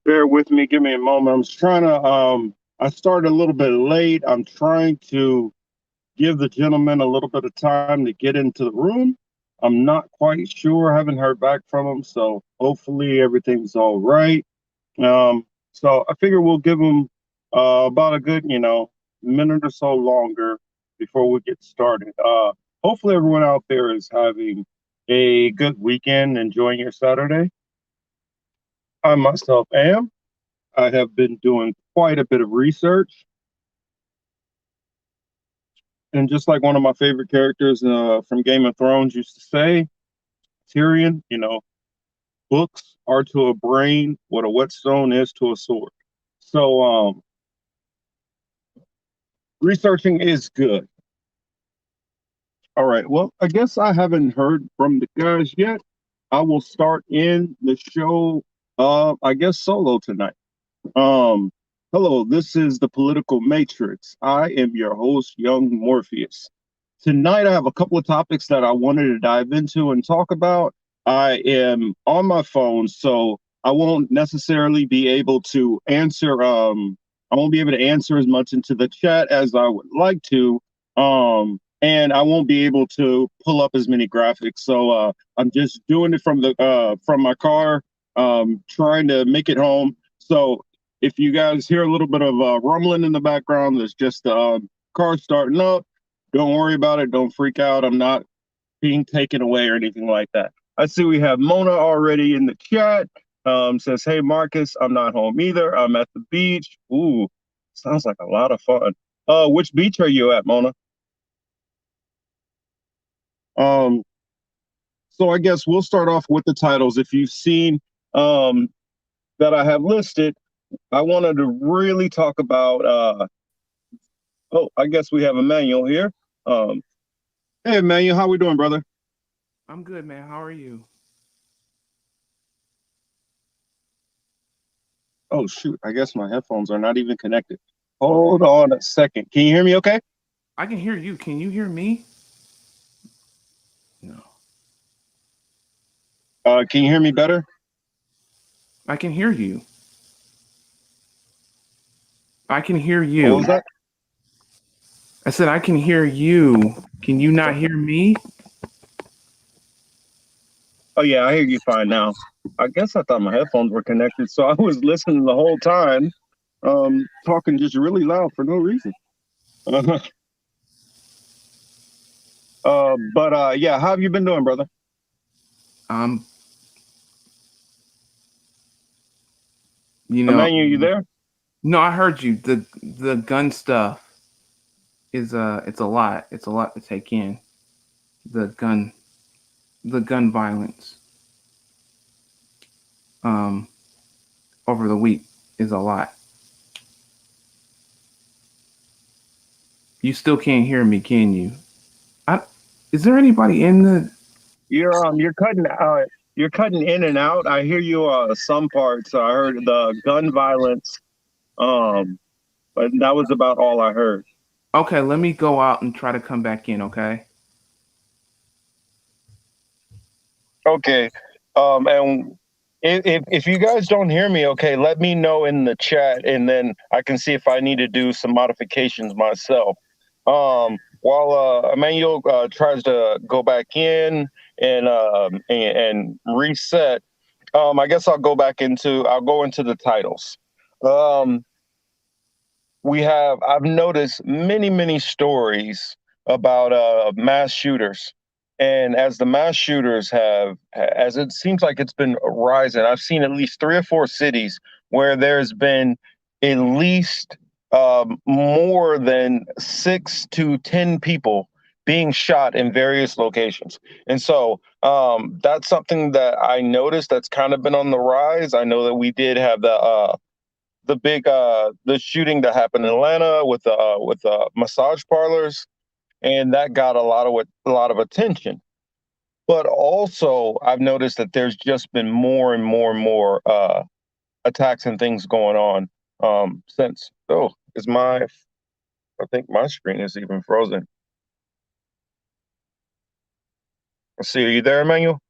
Bear with me. Give me a moment. I'm trying to. I started a little bit late. I'm trying to give the gentleman a little bit of time to get into the room. I'm not quite sure. I haven't heard back from him, so hopefully everything's all right. So I figure we'll give him about a good, minute or so longer before we get started. Hopefully everyone out there is having a good weekend, enjoying your Saturday. I myself am. I have been doing quite a bit of research. And just like one of my favorite characters from Game of Thrones used to say, Tyrion, books are to a brain what a whetstone is to a sword. So researching is good. All right. Well, I guess I haven't heard from the guys yet. I will start in the show, I guess, solo tonight. Um, Hello, this is the Political Matrix. I am your host, Young Morpheus. Tonight, I have a couple of topics that I wanted to dive into and talk about. I am on my phone, so I won't necessarily be able to answer. I won't be able to answer as much into the chat as I would like to. And I won't be able to pull up as many graphics. So I'm just doing it from my car, trying to make it home. So if you guys hear a little bit of rumbling in the background, there's just car starting up. Don't worry about it. Don't freak out. I'm not being taken away or anything like that. I see we have Mona already in the chat. Says, hey, Marcus, I'm not home either. I'm at the beach. Ooh, sounds like a lot of fun. Which beach are you at, Mona? Um, so I guess we'll start off with the titles. If you've seen um, that I have listed, I wanted to really talk about. Oh, I guess we have Emmanuel here. Um, hey, Emmanuel, how we doing, brother? I'm good, man. How are you? Oh shoot, I guess my headphones are not even connected. Hold on a second. Can you hear me okay? I can hear you. Can you hear me? No. Can you hear me better? I can hear you. I can hear What you. was that? I said I can hear you. Can you not hear me? Oh yeah, I hear you fine now. I guess I thought my headphones were connected, so I was listening the whole time, talking just really loud for no reason. But yeah, how have you been doing, brother? Um, you know, Emmanuel, you there? no, I heard you. The gun stuff is it's a lot. It's a lot to take in. The gun the gun violence um over the week is a lot. You still can't hear me, can you? I, is there anybody in the You're cutting out. You're cutting in and out. I hear you some parts. I heard the gun violence, um, but that was about all I heard. Okay, let me go out and try to come back in, okay? Okay. And if you guys don't hear me, okay, let me know in the chat, and then I can see if I need to do some modifications myself. While Emmanuel tries to go back in and reset, I guess I'll go into the titles. Um, I've noticed many stories about mass shooters, and as the mass shooters as it seems like it's been rising, I've seen at least three or four cities where there's been at least more than 6 to 10 people being shot in various locations. And so that's something that I noticed that's kind of been on the rise. I know that we did have the shooting that happened in Atlanta with massage parlors, and that got a lot of attention. But also, I've noticed that there's just been more and more attacks and things going on since. Oh, is my I think my screen is even frozen. Let's see, are you there, Emmanuel?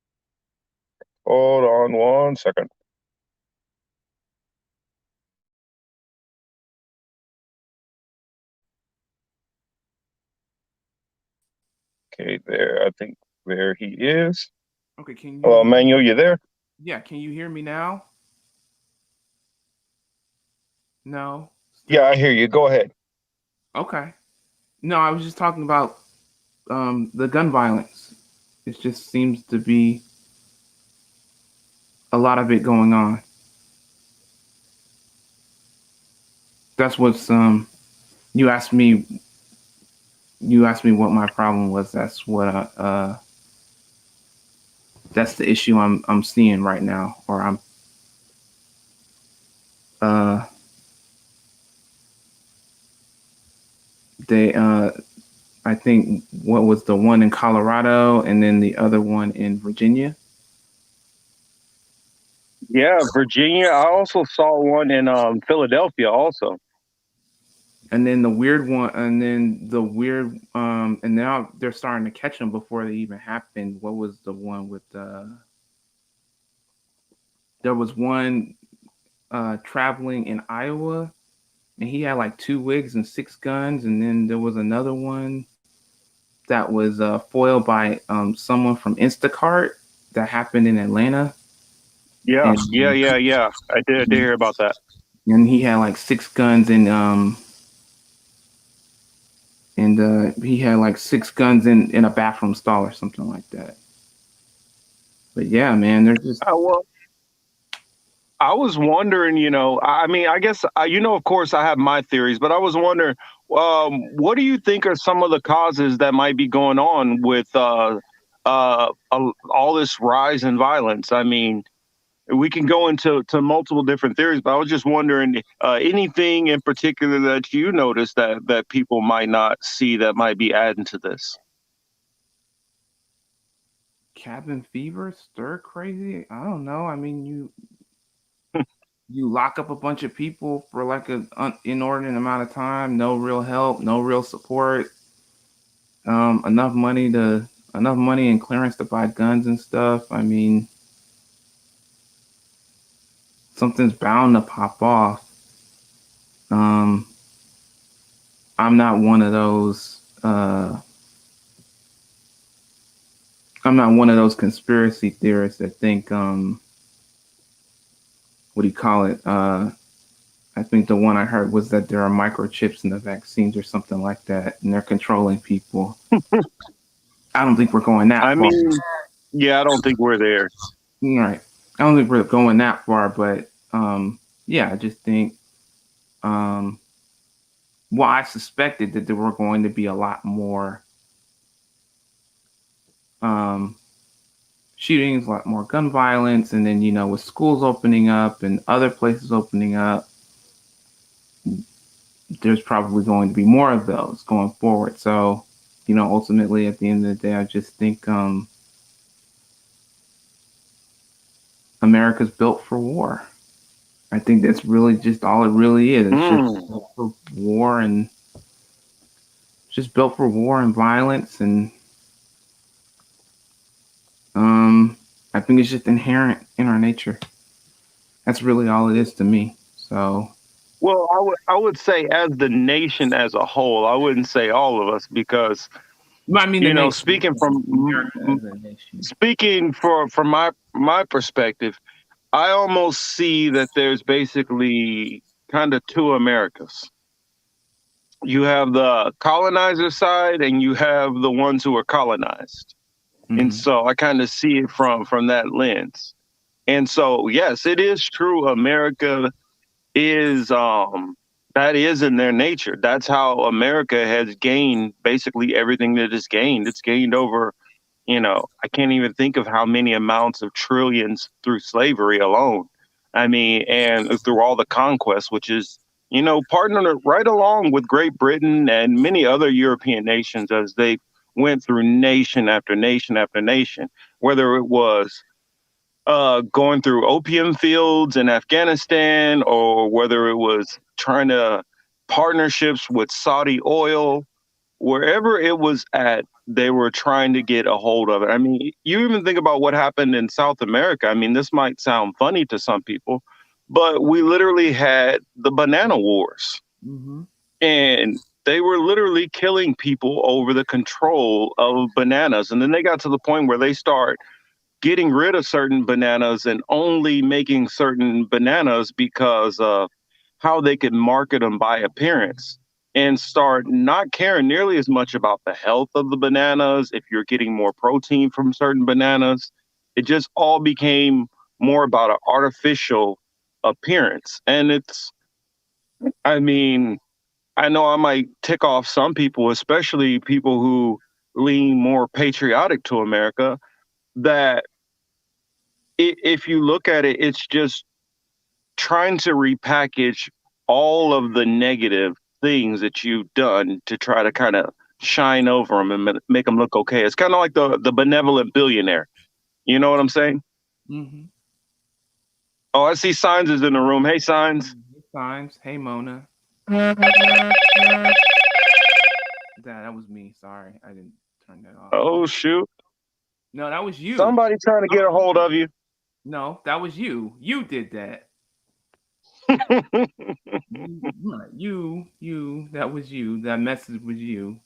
Hold on one second. Okay, there. I think there he is. Okay, can you Hello, hear? Emmanuel, you there? Yeah, can you hear me now? No, Yeah, still. I hear you. Go ahead. Okay. No, I was just talking about the gun violence. It just seems to be a lot of it going on. That's what's you asked me you asked me what my problem was. That's the issue I'm seeing right now, or I'm uh they I think what was the one in Colorado and then the other one in Virginia. Yeah, Virginia. I also saw one in Philadelphia also. And then the weird one, and then the weird, and now they're starting to catch them before they even happen. What was the one with there was one traveling in Iowa, and he had like two wigs and six guns, and then there was another one that was foiled by someone from Instacart that happened in Atlanta, Yeah, and yeah. I did hear about that. and he had like six guns and he had like six guns in a bathroom stall or something like that. But yeah, man, they're just Well, I was wondering, I mean, I guess, of course, I have my theories, but I was wondering, what do you think are some of the causes that might be going on with all this rise in violence? I mean, we can go into multiple different theories, but I was just wondering, anything in particular that you noticed that people might not see that might be adding to this? cabin fever, stir crazy. I don't know. I mean, you lock up a bunch of people for like an inordinate amount of time, no real help, no real support, enough money to enough money and clearance to buy guns and stuff. I mean, something's bound to pop off. Um, I'm not one of those. I'm not one of those conspiracy theorists that think what do you call it? I think the one I heard was that there are microchips in the vaccines or something like that, and they're controlling people. I don't think we're going that I far. mean, yeah, I don't think we're there. Right. I don't think we're going that far, but yeah, I just think um, well, I suspected that there were going to be a lot more um, shootings, a lot more gun violence, and then with schools opening up and other places opening up, there's probably going to be more of those going forward. So, ultimately, at the end of the day, I just think America's built for war. I think that's really just all it really is. It's just Mm. built for war and just built for war and violence, and um, I think it's just inherent in our nature. That's really all it is to me. So, Well, I would say as the nation as a whole. I wouldn't say all of us because I mean, the nation, speaking from America as a nation. speaking for from my perspective, I almost see that there's basically kind of two Americas. You have the colonizer side and you have the ones who are colonized. And Hmm. so I kind of see it from that lens. And so yes, it is true America is that is in their nature. That's how America has gained basically everything that it's gained. It's gained over, I can't even think of how many amounts of trillions through slavery alone. I mean, and through all the conquests, which is, partnered right along with Great Britain and many other European nations as they went through nation after nation after nation, whether it was going through opium fields in Afghanistan, or whether it was trying to partnerships with Saudi oil, wherever it was at, they were trying to get a hold of it. I mean, you even think about what happened in South America. I mean, this might sound funny to some people, but we literally had the banana wars. Hmm. And They were literally killing people over the control of bananas. And then they got to the point where they start getting rid of certain bananas and only making certain bananas because of how they could market them by appearance, and start not caring nearly as much about the health of the bananas, if you're getting more protein from certain bananas. It just all became more about an artificial appearance. And I mean, I know I might tick off some people, especially people who lean more patriotic to America, that if you look at it, it's just trying to repackage all of the negative things that you've done to try to kind of shine over them and make them look okay. It's kind of like the benevolent billionaire. You know what I'm saying? Mm-hmm. Oh, I see Signs is in the room. Hey, Signs. Times. Hey, Mona. That was me. Sorry, I didn't turn that off. Oh, shoot. No, that was you. Somebody trying to get a hold of you. No, that was you. You did that. You. That was you. That message was you.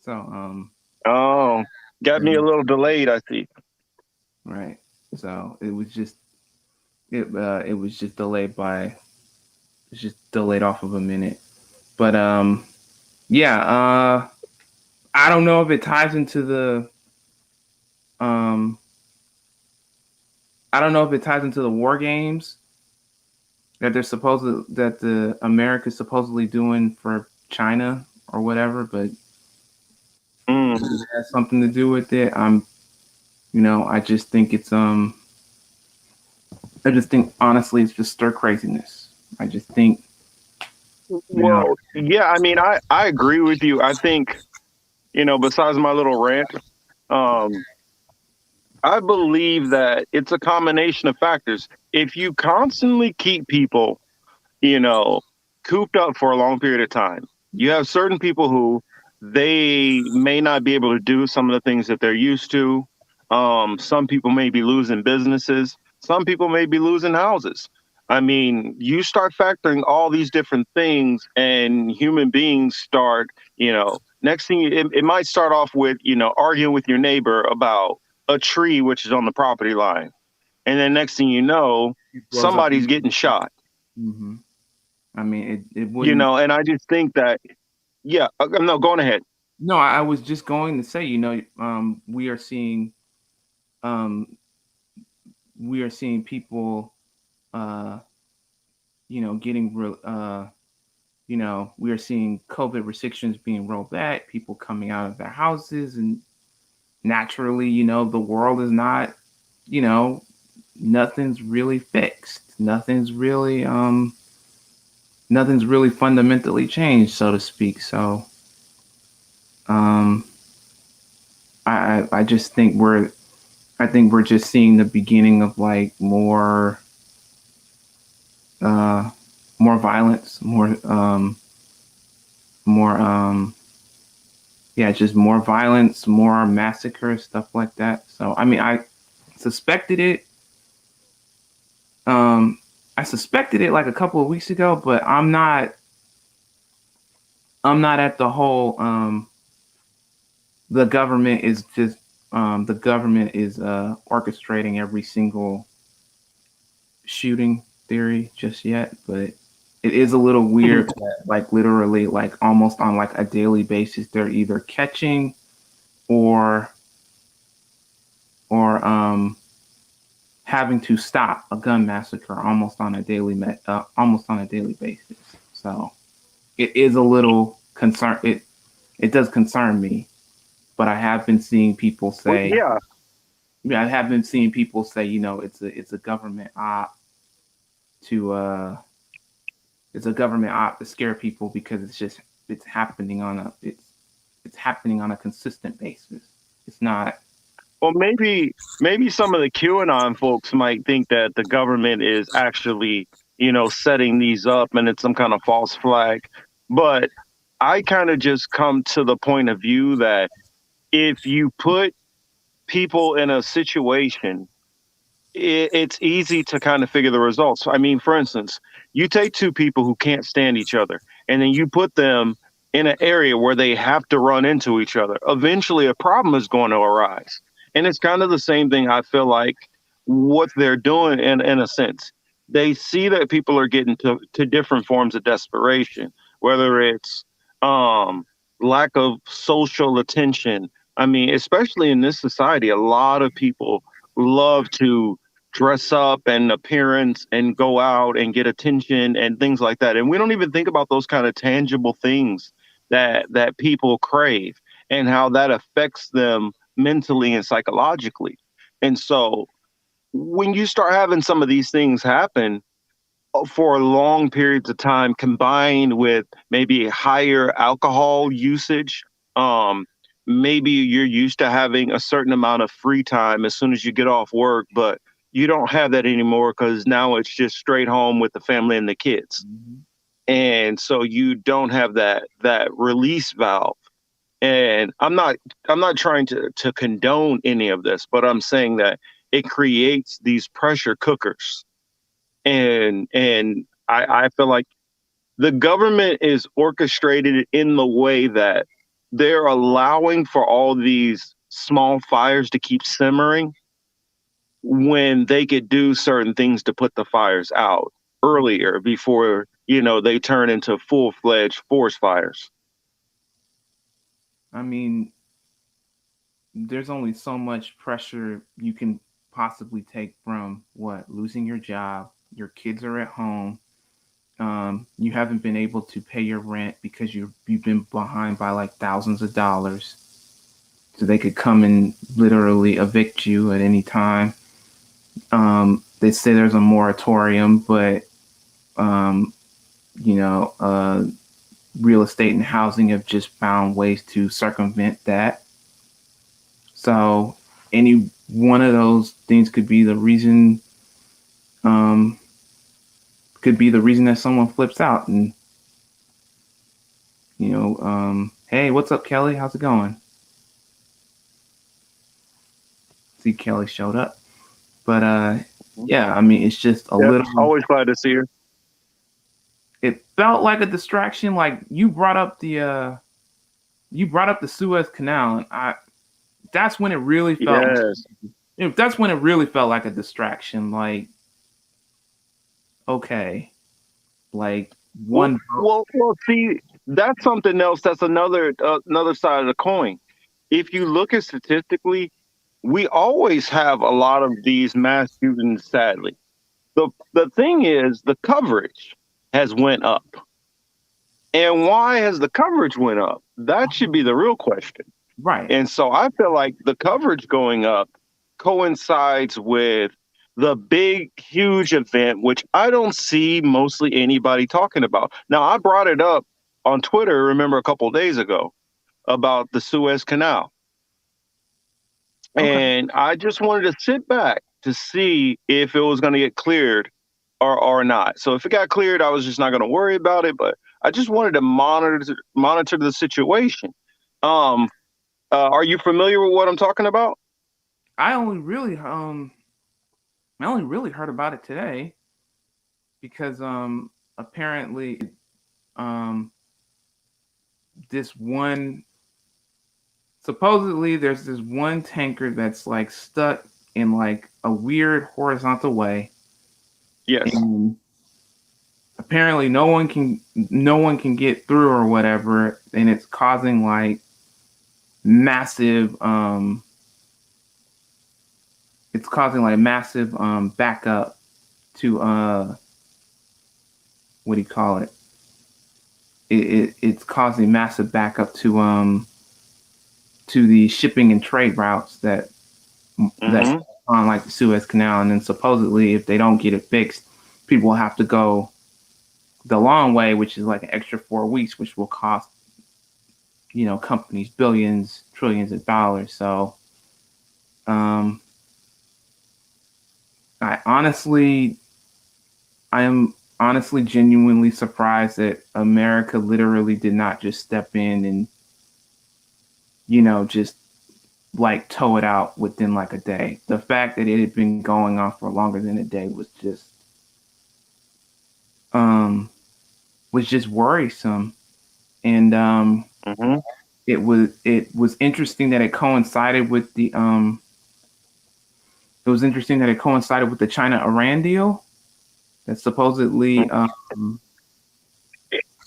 So, Oh, got me a little delayed, I see. right. So it was just delayed by it's just delayed off of a minute. But yeah. I don't know if it ties into the um I don't know if it ties into the war games that the America's supposedly doing for China or whatever, but Mm. it has something to do with it. I just think I just think honestly it's just stir craziness. I just think you know Well, yeah, I mean, I agree with you. I think, besides my little rant, um, I believe that it's a combination of factors. If you constantly keep people, you know, cooped up for a long period of time, you have certain people who they may not be able to do some of the things that they're used to. Some people may be losing businesses. Some people may be losing houses. I mean, you start factoring all these different things, and human beings start, next thing it might start off with, arguing with your neighbor about a tree which is on the property line. And then next thing you know, it blows up. somebody's getting shot, Hmm. I mean, it wouldn't. and I just think that, yeah, no, going ahead. No, I was just going to say, um, we are seeing people, uh, getting real, we are seeing COVID restrictions being rolled back, people coming out of their houses, and naturally, the world is not, you know, nothing's really fixed. Nothing's really fundamentally changed, so to speak. So, um, I just think we're just seeing the beginning of like uh, more violence, more yeah, just more violence, more massacre, stuff like that. So I mean, suspected it. Um, I suspected it like a couple of weeks ago, but I'm not. I'm not at the whole. The government is just. The government is orchestrating every single shooting theory just yet, but it is a little weird that, like, literally, like, almost on like a daily basis, they're either catching or or having to stop a gun massacre almost on a daily basis. So it is a little concern. It does concern me, but I have been seeing people Well, say, yeah. yeah, I have been seeing people say, it's a government op to it's a government op to scare people because it's happening on a consistent basis. It's not. Well, maybe some of the QAnon folks might think that the government is actually, setting these up and it's some kind of false flag. But I kind of just come to the point of view that if you put people in a situation, it's easy to kind of figure the results. I mean, for instance, you take two people who can't stand each other, and then you put them in an area where they have to run into each other, eventually a problem is going to arise. And it's kind of the same thing I feel like what they're doing in a sense. They see that people are getting to different forms of desperation, whether it's um, lack of social attention. I mean, especially in this society, a lot of people love to dress up and appearance and go out and get attention and things like that. And we don't even think about those kind of tangible things that people crave and how that affects them mentally and psychologically. And so when you start having some of these things happen for long periods of time combined with maybe higher alcohol usage, um maybe you're used to having a certain amount of free time as soon as you get off work, but you don't have that anymore because now it's just straight home with the family and the kids, Mm-hmm. and so you don't have that release valve. And I'm not trying to condone any of this, but I'm saying that it creates these pressure cookers. And I feel like the government is orchestrated in the way that they're allowing for all these small fires to keep simmering when they could do certain things to put the fires out earlier before they turn into full-fledged forest fires. I mean, there's only so much pressure you can possibly take from what losing your job. Your kids are at home. You haven't been able to pay your rent because you've been behind by like thousands of dollars. So they could come and literally evict you at any time. They say there's a moratorium, but um, you know, real estate and housing have just found ways to circumvent that. So any one of those things um, could be the reason that someone flips out. And hey, what's up, Kelly? How's it going? See, Kelly showed up, but yeah, I mean, it's just a Yeah, little. always glad to see her. It felt like a distraction. Like you brought up the Suez Canal, and I that's when it really felt. Yes. That's when it really felt like a distraction. Like, okay, like Well, one. see, that's something else. That's another side of the coin. If you look at statistically, we always have a lot of these mass shootings. Sadly, the thing is, the coverage has went up, and why has the coverage went up? That should be the real question. Right. And so I feel like the coverage going up coincides with the big, huge event, which I don't see mostly anybody talking about. Now, I brought it up on Twitter, remember, a couple of days ago about the Suez Canal. Okay. And I just wanted to sit back to see if it was going to get cleared or not. So if it got cleared, I was just not going to worry about it. But I just wanted to monitor the situation. Um, are you familiar with what I'm talking about? I only really I only really heard about it today because apparently um this one supposedly there's this one tanker that's like stuck in like a weird horizontal way, Yes. and apparently no one can get through or whatever, and it's causing like massive backup to what do you call it? It's causing massive backup to the shipping and trade routes that's Hmm. on like the Suez Canal, and then supposedly if they don't get it fixed, people will have to go the long way, which is like an extra 4 weeks, which will cost companies billions, trillions of dollars. So um, I honestly, I am honestly genuinely surprised that America literally did not just step in and just like tow it out within like a day. The fact that it had been going on for longer than a day um was just worrisome. and Hmm. it was interesting that it coincided with the it was interesting that it coincided with the China Iran deal that supposedly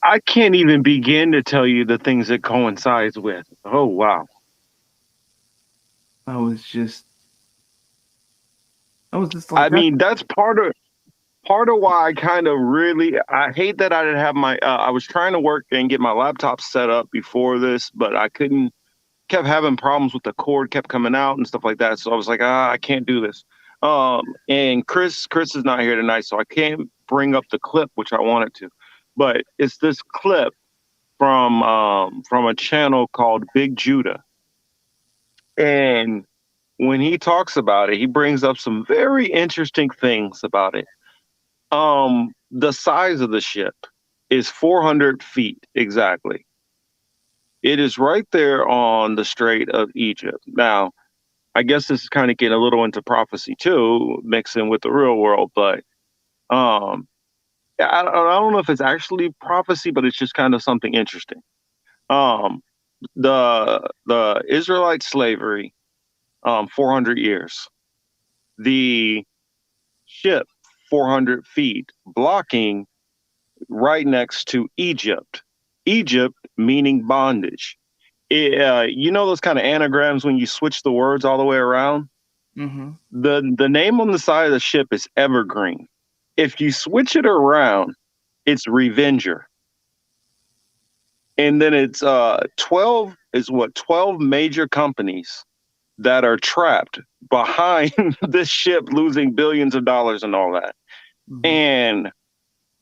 I can't even begin to tell you the things it coincides with. Oh wow. I was just I was just like I that. mean, that's part of why I kind of really I hate that I didn't have my I was trying to work and get my laptop set up before this, but I couldn't, kept having problems with the cord, kept coming out and stuff like that. So I was like, I can't do this. And Chris is not here tonight, so I can't bring up the clip which I wanted to. But it's this clip from a channel called Big Judah. And when he talks about it, he brings up some very interesting things about it. The size of the ship is 400 feet exactly. It is right there on the Strait of Egypt. Now, I guess this is kind of getting a little into prophecy too, mixing with the real world, but um, I don't know if it's actually prophecy, but it's just kind of something interesting. Um, the Israelite slavery, 400 years. The ship, 400 feet, blocking right next to Egypt. Egypt meaning bondage. You know those kind of anagrams when you switch the words all the way around? Mm-hmm. The name on the side of the ship is Evergreen. If you switch it around, it's Revenger. And then it's 12 is what 12 major companies that are trapped behind this ship losing billions of dollars and all that. Mm-hmm. And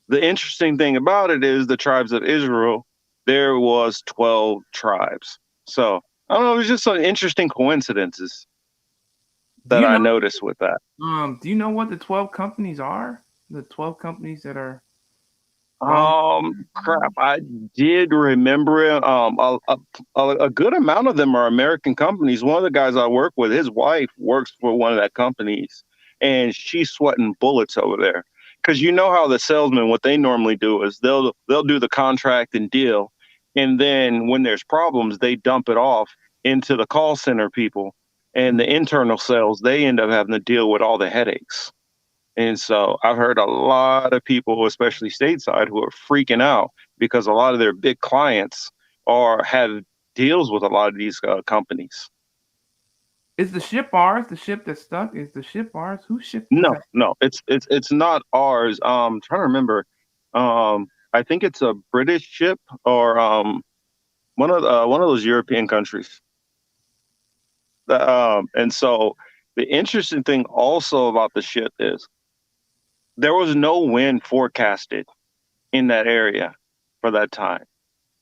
the interesting thing about it is the tribes of Israel, there was 12 tribes. So I don't know, it was just some interesting coincidences Do that you I know noticed with that. do you know what the 12 companies are? The 12 companies that are following. Crap, I did remember it. A good amount of them are American companies. One of the guys I work with, his wife works for one of that companies, and she's sweating bullets over there. Because you know how the salesmen, what they normally do is they'll do the contract and deal, and then when there's problems, they dump it off into the call center people, and the internal sales, they end up having to deal with all the headaches. And so I've heard a lot of people, especially stateside, who are freaking out because a lot of their big clients are have deals with a lot of these companies. Is the ship ours? The ship that's stuck? Is the ship ours? Whose ship was No, that? no, it's not ours. Trying to remember. I think it's a British ship or one of those European countries. And so the interesting thing also about the ship is there was no wind forecasted in that area for that time.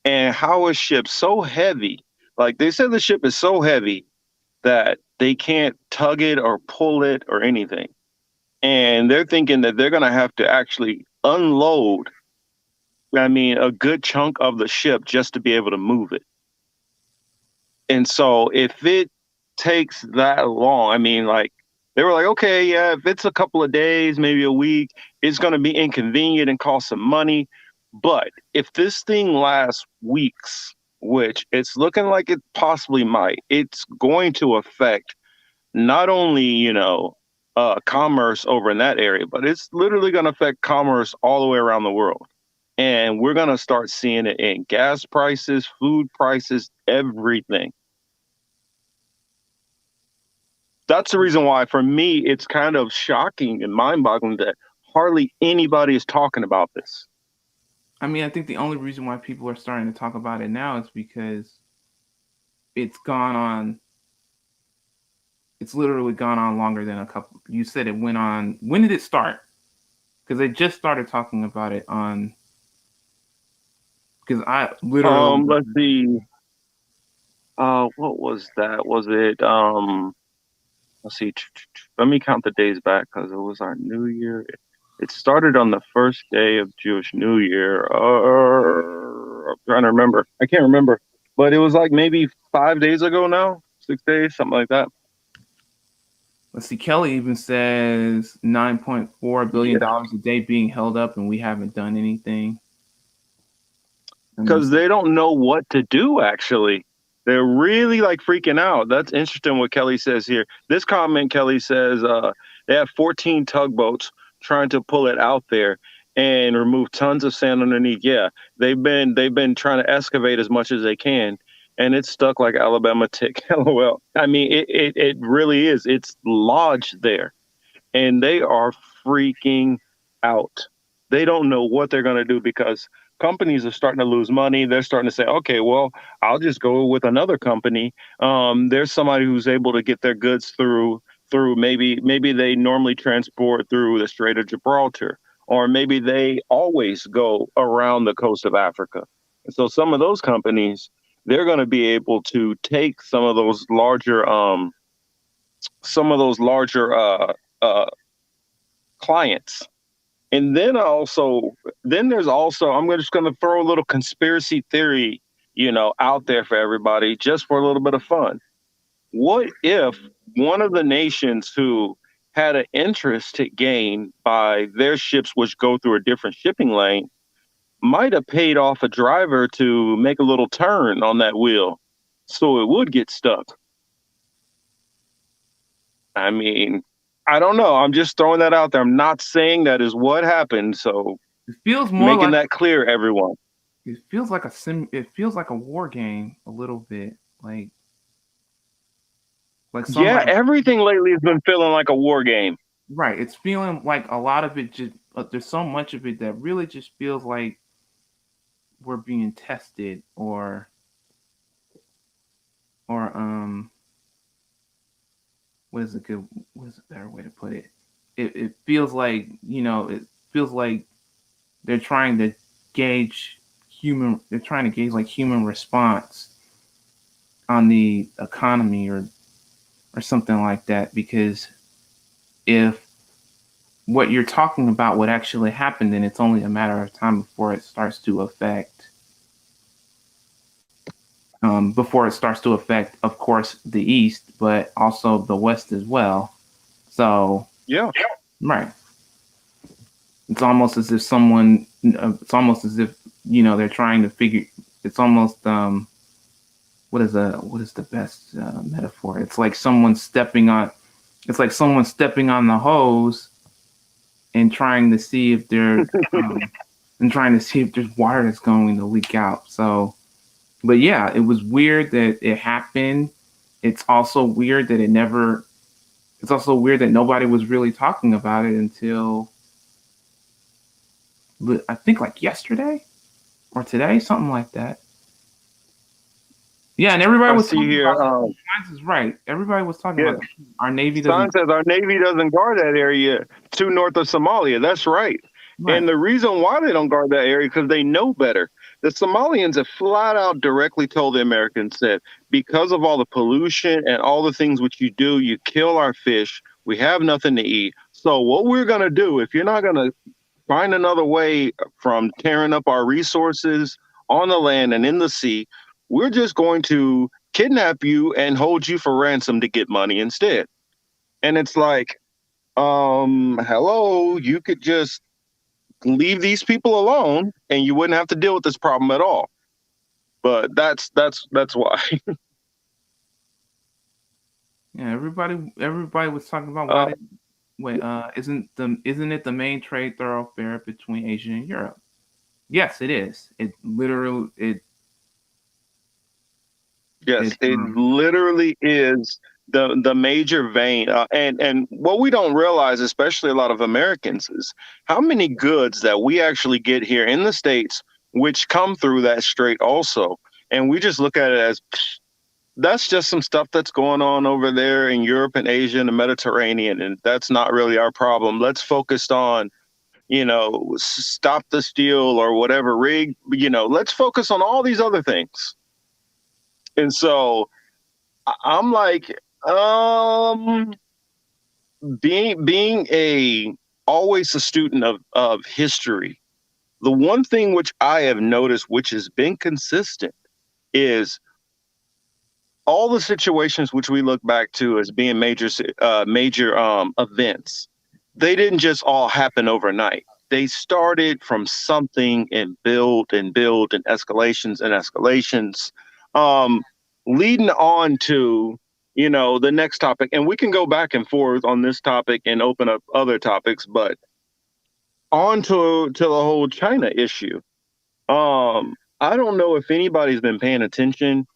And how is ship so heavy? Like they said, the ship is so heavy that they can't tug it or pull it or anything. And they're thinking that they're going to have to actually unload, I mean, a good chunk of the ship just to be able to move it. And so if it takes that long, I mean, like they were like, okay, yeah, if it's a couple of days, maybe a week, it's going to be inconvenient and cost some money. But if this thing lasts weeks, which it's looking like it possibly might, it's going to affect not only, commerce over in that area, but it's literally going to affect commerce all the way around the world. And we're going to start seeing it in gas prices, food prices, everything. That's the reason why, for me, it's kind of shocking and mind boggling that hardly anybody is talking about this. I mean, I think the only reason why people are starting to talk about it now is because it's gone on. It's literally gone on longer than a couple. You said it went on. When did it start? Because they just started talking about it on. Because I literally. Let's see. What was that? Was it let's see. Let me count the days back because it was our New Year. It started on the first day of Jewish New Year. I'm trying to remember. I can't remember, but it was like maybe 5 days ago now, 6 days, something like that. Let's see. Kelly even says $9.4 billion Yeah. a day being held up, and we haven't done anything. unless because they don't know what to do. Actually, they're really like freaking out. That's interesting what Kelly says here. This comment, Kelly says, they have 14 tugboats trying to pull it out there and remove tons of sand underneath. Yeah, they've been trying to excavate as much as they can, and it's stuck like Alabama tick. LOL. I mean, it really is. It's lodged there and they are freaking out. They don't know what they're going to do because companies are starting to lose money. They're starting to say, okay, well, I'll just go with another company. There's somebody who's able to get their goods through maybe they normally transport through the Strait of Gibraltar, or maybe they always go around the coast of Africa. And so some of those companies, they're going to be able to take some of those larger uh, clients. And then there's also, I'm just going to throw a little conspiracy theory, out there for everybody just for a little bit of fun. What if one of the nations who had an interest to gain by their ships, which go through a different shipping lane, might have paid off a driver to make a little turn on that wheel so it would get stuck? I mean, I don't know. I'm just throwing that out there. I'm not saying that is what happened. So it feels more making like that clear, everyone. it feels like a war game a little bit. Like Yeah, somebody everything lately has been feeling like a war game. right. It's feeling like a lot of it just there's so much of it that really just feels like we're being tested or what is a good what is a better way to put it? It feels like, it feels like they're trying to gauge they're trying to gauge like human response on the economy or something like that, because if what you're talking about would actually happen, then it's only a matter of time before it starts to affect, of course, the East, but also the West as well. So, Yeah. right, it's almost as if someone, it's almost as if they're trying to figure. It's almost what is the best metaphor? It's like someone stepping on the hose and trying to see if there's water that's going to leak out. So, but yeah, it was weird that it happened. It's also weird that it never. It's also weird that nobody was really talking about it until I think like yesterday or today, something like that. Yeah, and everybody I was see talking here. about Science is right. Everybody was talking Yeah. about our Navy Stein doesn't says our Navy doesn't guard that area too north of Somalia. That's right. right. And the reason why they don't guard that area because they know better. The Somalians have flat out directly told the Americans that because of all the pollution and all the things which you do, you kill our fish. We have nothing to eat. So what we're gonna do, if you're not gonna find another way from tearing up our resources on the land and in the sea, we're just going to kidnap you and hold you for ransom to get money instead. And it's like, hello, you could just leave these people alone and you wouldn't have to deal with this problem at all. But that's why. Yeah, everybody was talking about uh, isn't it the main trade thoroughfare between Asia and Europe? Yes, it is. It literally it yes, it literally is the major vein. And what we don't realize, especially a lot of Americans, is how many goods that we actually get here in the States, which come through that strait also. And we just look at it as that's just some stuff that's going on over there in Europe and Asia and the Mediterranean, and that's not really our problem. Let's focus on, stop the steal or whatever rig, let's focus on all these other things. And so I'm like, being a always a student of history, the one thing which I have noticed, which has been consistent, is all the situations which we look back to as being major events. They didn't just all happen overnight. they started from something and build and escalations, um, leading on to the next topic. And we can go back and forth on this topic and open up other topics, but on to the whole China issue. I don't know if anybody's been paying attention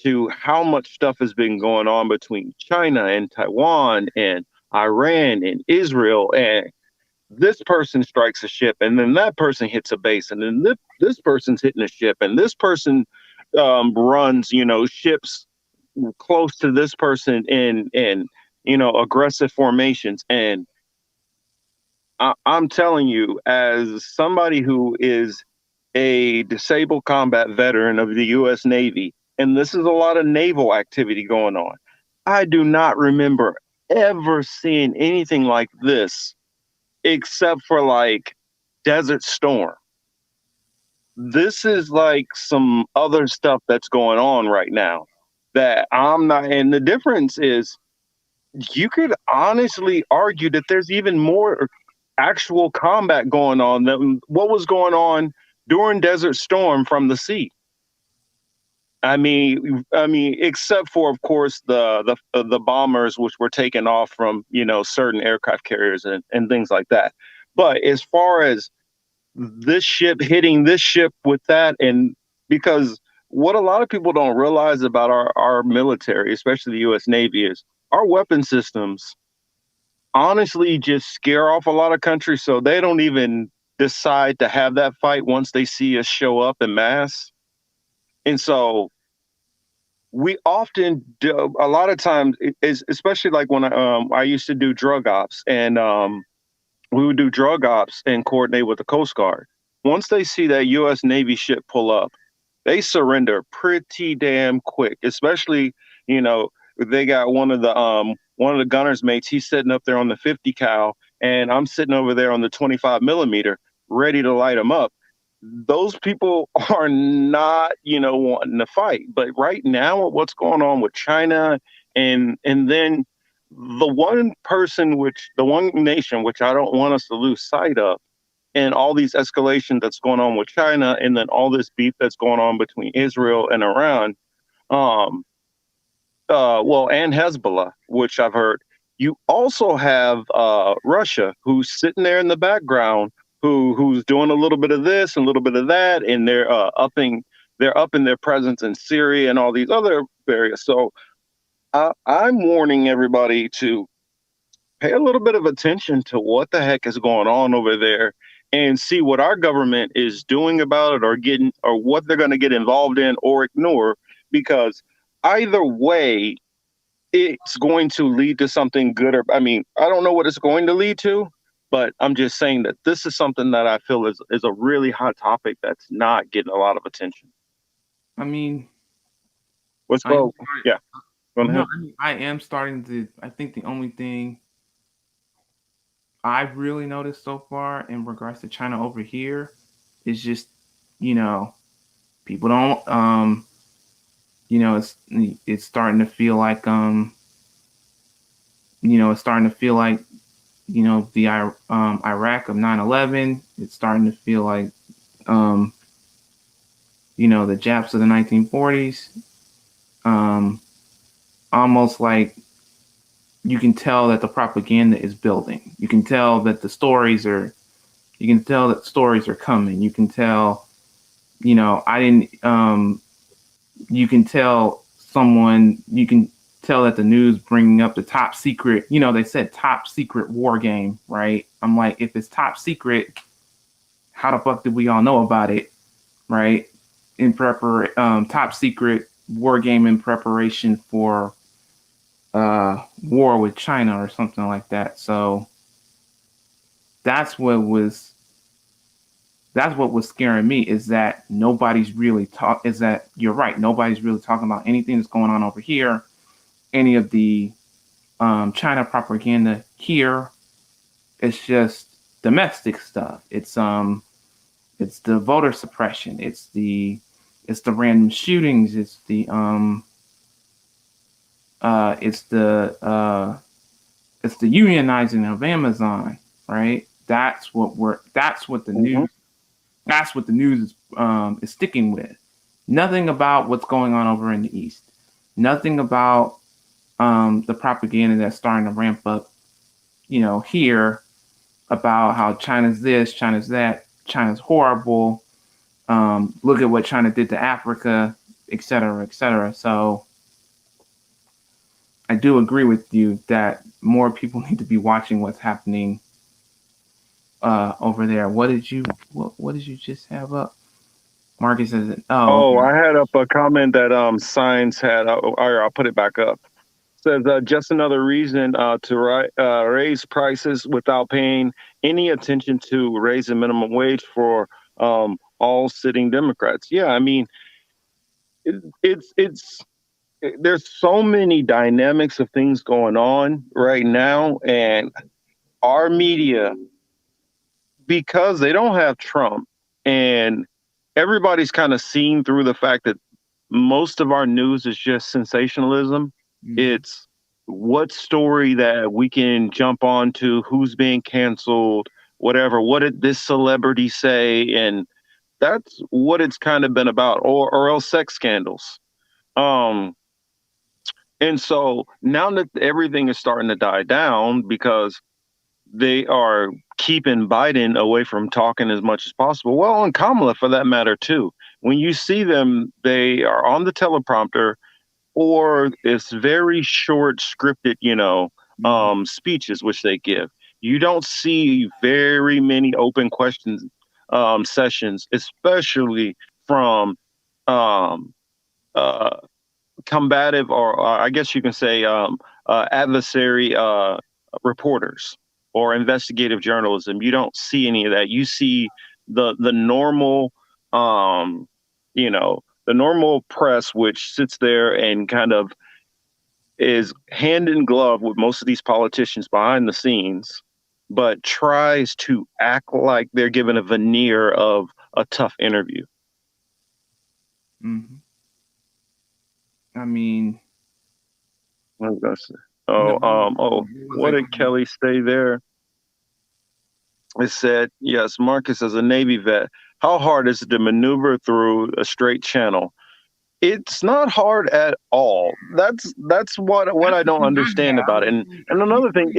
to how much stuff has been going on between China and Taiwan and Iran and Israel, and this person strikes a ship and then that person hits a base, and then this person's hitting a ship, and this person runs ships close to this person in aggressive formations. And I'm telling you, as somebody who is a disabled combat veteran of the U.S. Navy, and this is a lot of naval activity going on, I do not remember ever seeing anything like this except for like Desert Storm. This is like some other stuff that's going on right now that I'm not. And the difference is, you could honestly argue that there's even more actual combat going on than what was going on during Desert Storm from the sea. Except for, of course, the bombers which were taken off from certain aircraft carriers and things like that. But as far as this ship hitting this ship with that, and because what a lot of people don't realize about our military, especially the U.S. Navy, is our weapon systems honestly just scare off a lot of countries, so they don't even decide to have that fight once they see us show up in mass. And so we often do, a lot of times, especially like when I used to do drug ops, and we would do drug ops and coordinate with the Coast Guard. Once they see that U.S. Navy ship pull up, they surrender pretty damn quick. Especially, they got one of the gunner's mates. He's sitting up there on the 50 cal, and I'm sitting over there on the 25 millimeter, ready to light them up. Those people are not, wanting to fight. But right now, what's going on with China, and then the one nation which I don't want us to lose sight of, and all these escalation that's going on with China, and then all this beef that's going on between Israel and Iran, um, and Hezbollah, which I've heard. You also have Russia, who's sitting there in the background, who's doing a little bit of this and a little bit of that, and they're upping their presence in Syria and all these other areas. So I'm warning everybody to pay a little bit of attention to what the heck is going on over there, and see what our government is doing about it, or what they're going to get involved in or ignore, because either way it's going to lead to something good. Or I don't know what it's going to lead to, but I'm just saying that this is something that I feel is a really hot topic that's not getting a lot of attention. I mean, Let's I am go. Yeah, go no, ahead. I mean, I am starting to. I think the only thing I've really noticed so far in regards to China over here is just, you know, people don't, it's starting to feel like, it's starting to feel like, the Iraq of 9/11. It's starting to feel like, um, the Japs of the 1940s. Um, Almost like you can tell that the propaganda is building. You can tell that stories are coming. You can tell, I didn't, you can tell you can tell that the news bringing up the top secret, they said top secret war game, right? I'm like, if it's top secret, how the fuck did we all know about it, right? Top secret war game in preparation for war with China or something like that. So that's what was that's what was scaring me, is that is that you're right, nobody's really talking about anything that's going on over here, any of the China propaganda here. It's just domestic stuff. It's the voter suppression, it's the random shootings, it's the unionizing of Amazon, right? That's what the Mhm. news. That's what the news is sticking with. Nothing about what's going on over in the east. Nothing about the propaganda that's starting to ramp up. Here about how China's this, China's that, China's horrible. Look at what China did to Africa, et cetera, et cetera. So I do agree with you that more people need to be watching what's happening over there. What did you just have up? Marcus says, "Oh, Oh, okay." I had up a comment that Signs had. I'll put it back up. Says just another reason to raise prices without paying any attention to raising minimum wage for all sitting Democrats. Yeah, I mean, it's there's so many dynamics of things going on right now, and our media, because they don't have Trump, and everybody's kind of seen through the fact that most of our news is just sensationalism. Mm-hmm. It's what story that we can jump onto, who's being canceled, whatever. What did this celebrity say? And that's what it's kind of been about, or else sex scandals. Um, and so now that everything is starting to die down because they are keeping Biden away from talking as much as possible. Well, and Kamala for that matter too. When you see them, they are on the teleprompter or it's very short scripted, Mm-hmm. speeches which they give. You don't see very many open questions sessions, especially from um, uh, combative or I guess you can say adversary reporters or investigative journalism. You don't see any of that. You see the normal, um, the normal press, which sits there and kind of is hand in glove with most of these politicians behind the scenes, but tries to act like they're given a veneer of a tough interview. Mm-hmm. I mean, I was gonna say, no, it was what like, did Kelly say there? It said, yes, Marcus, as a Navy vet, how hard is it to maneuver through a straight channel? It's not hard at all. That's what that's I the don't thing I had. understand I about it. was And like, another thing,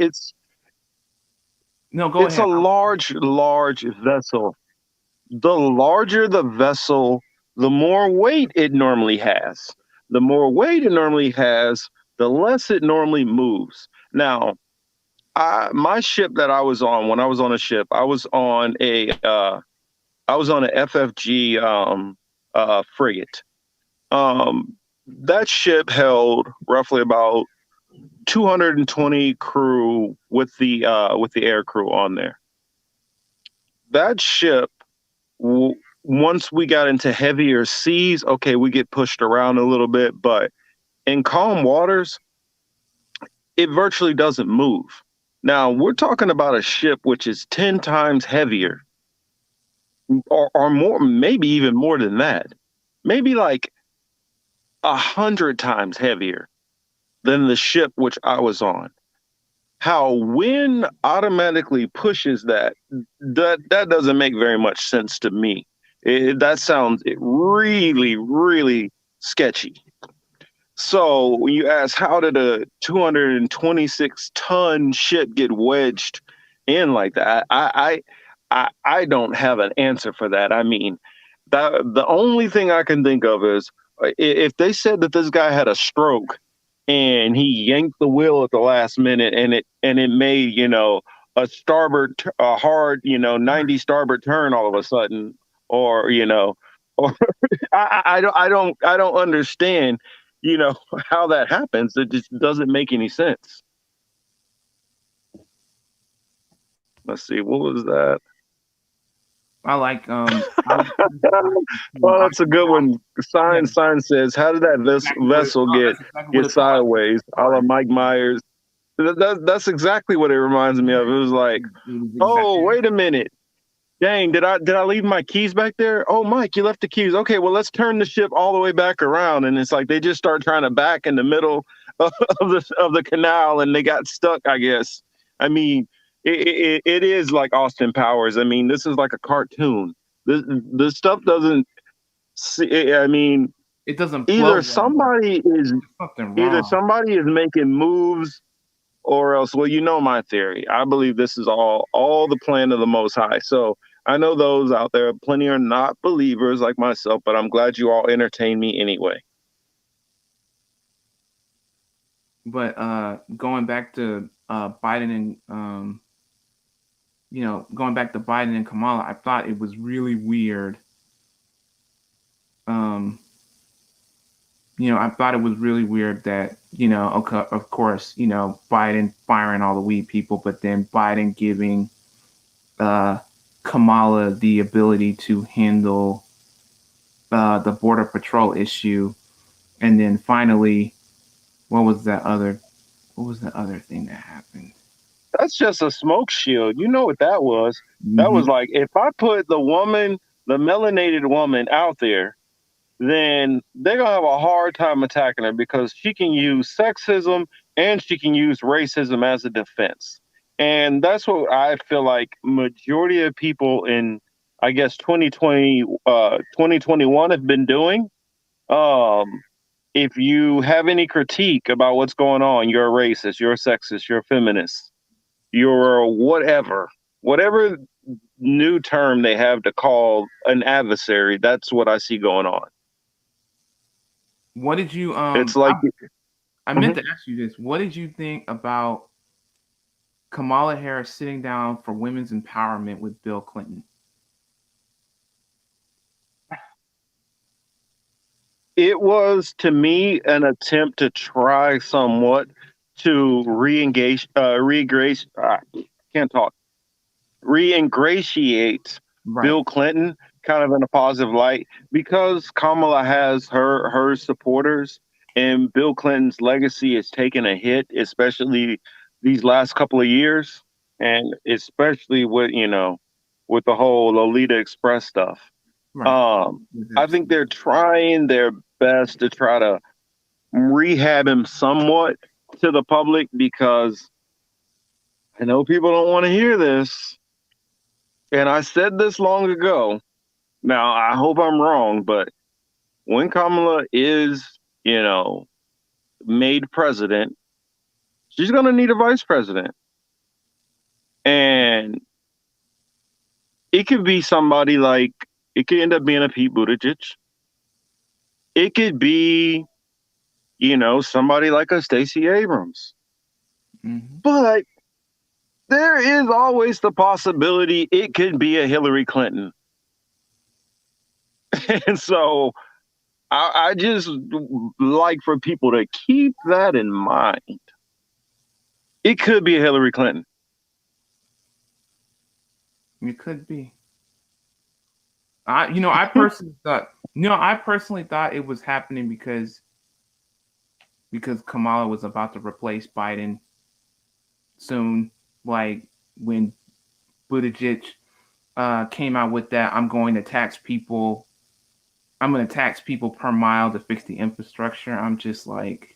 no, go it's a ahead. large vessel. The larger the vessel, the more weight it normally has. The more weight it normally has, the less it normally moves. Now, my ship that I was on when I was on a ship, I was on an FFG frigate. That ship held roughly about 220 crew with the air crew on there. That ship, once we got into heavier seas, okay, we get pushed around a little bit, but in calm waters, it virtually doesn't move. Now we're talking about a ship which is 10 times heavier or more, maybe even more than that, maybe like 100 times heavier than the ship which I was on. How wind automatically pushes that doesn't make very much sense to me. That sounds really, really sketchy. So when you ask how did a 226-ton ship get wedged in like that, I don't have an answer for that. I mean, the only thing I can think of is if they said that this guy had a stroke and he yanked the wheel at the last minute and it made a hard 90 starboard turn all of a sudden, or or I don't understand how that happens. It just doesn't make any sense. Let's see, what was that? I like Well, that's a good one. yeah, Sign says, how did that vessel that's exactly what get it felt like. sideways? A la Mike Myers. That's exactly what it reminds me of. It was like, It was oh, exactly. wait a minute. Dang, did I leave my keys back there? Oh, Mike, you left the keys. Okay, well, let's turn the ship all the way back around. And it's like they just start trying to back in the middle of the canal, and they got stuck, I guess. I mean, it is like Austin Powers. I mean, this is like a cartoon. This stuff doesn't. I mean, It doesn't flow either well. somebody is There's something either wrong. somebody is making moves, or else, well, you know my theory. I believe this is all the plan of the Most High. So I know those out there, plenty are not believers like myself, but I'm glad you all entertain me anyway. But going back to Biden and going back to Biden and Kamala, I thought it was really weird. Um, I thought it was really weird that, okay, of course, Biden firing all the weed people, but then Biden giving uh, Kamala the ability to handle the border patrol issue, and then finally, what was that other? What was the other thing that happened? That's just a smoke shield. You know what that was? That was Mm-hmm. like, if I put the melanated woman out there, then they're gonna have a hard time attacking her because she can use sexism and she can use racism as a defense. And that's what I feel like majority of people in, I guess, 2021 have been doing. Um, if you have any critique about what's going on, you're a racist, you're a sexist, you're a feminist, you're whatever new term they have to call an adversary, that's what I see going on. What did you It's like, I meant mhm. to ask you this. What did you think about Kamala Harris sitting down for women's empowerment with Bill Clinton? It was to me an attempt to try somewhat to can't talk, re-ingratiate Right. Bill Clinton kind of in a positive light because Kamala has her supporters and Bill Clinton's legacy has taken a hit, especially these last couple of years, and especially with the whole Lolita Express stuff. Right. Um, Yes, I think absolutely. they're trying their best to try to rehab him somewhat to the public because I know people don't want to hear this. And I said this long ago. Now, I hope I'm wrong, but when Kamala is, made president, she's going to need a vice president. And it could be somebody like, it could end up being a Pete Buttigieg. It could be, somebody like a Stacey Abrams. Mm-hmm. But there is always the possibility it could be a Hillary Clinton. And so I just like for people to keep that in mind. It could be a Hillary Clinton. It could be. I personally thought it was happening because Kamala was about to replace Biden soon. Like when Buttigieg came out with that, I'm going to tax people per mile to fix the infrastructure. I'm just like,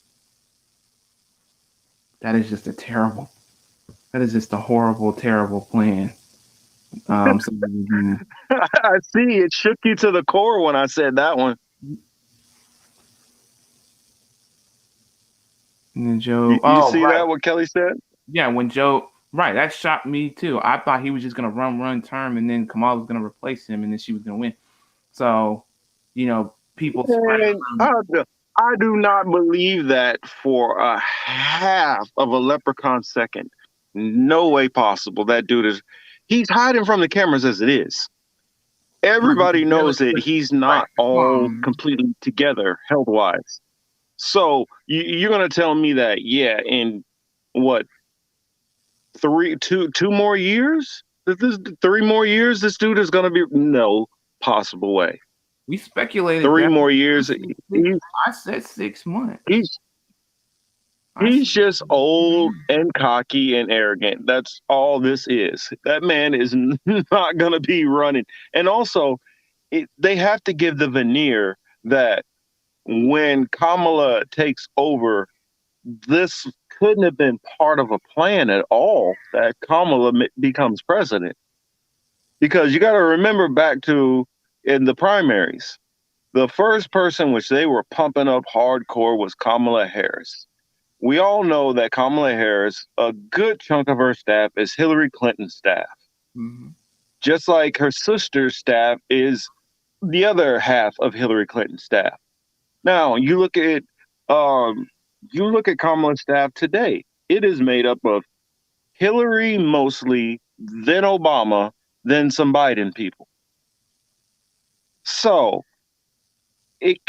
that is just that is just a horrible, terrible plan. So, I see it shook you to the core when I said that one. and then Joe, You oh see right, that what Kelly said? yeah, when Joe, right, that shocked me too. I thought he was just gonna run term, and then Kamala was gonna replace him, and then she was gonna win. So, people spread And I do not believe that for a half of a leprechaun second. No way possible. That dude he's hiding from the cameras as it is. right, Everybody barely knows that pushed, he's right. not Come all on, completely together health wise. So you're gonna tell me that, yeah, in what, two more years? This 3 more years, this dude is gonna be, no possible way. we speculated Three that. more years. I said 6 months. He's I he's said, just old and cocky and arrogant. That's all this is. That man is not gonna be running. And also, they have to give the veneer that when Kamala takes over, this couldn't have been part of a plan at all that Kamala becomes president. Because you got to remember back to in the primaries, the first person which they were pumping up hardcore was Kamala Harris. We all know that Kamala Harris, a good chunk of her staff is Hillary Clinton's staff. Mm-hmm. Just like her sister's staff is the other half of Hillary Clinton's staff. Now um, you look at Kamala's staff today. It is made up of Hillary mostly, then Obama, then some Biden people. So it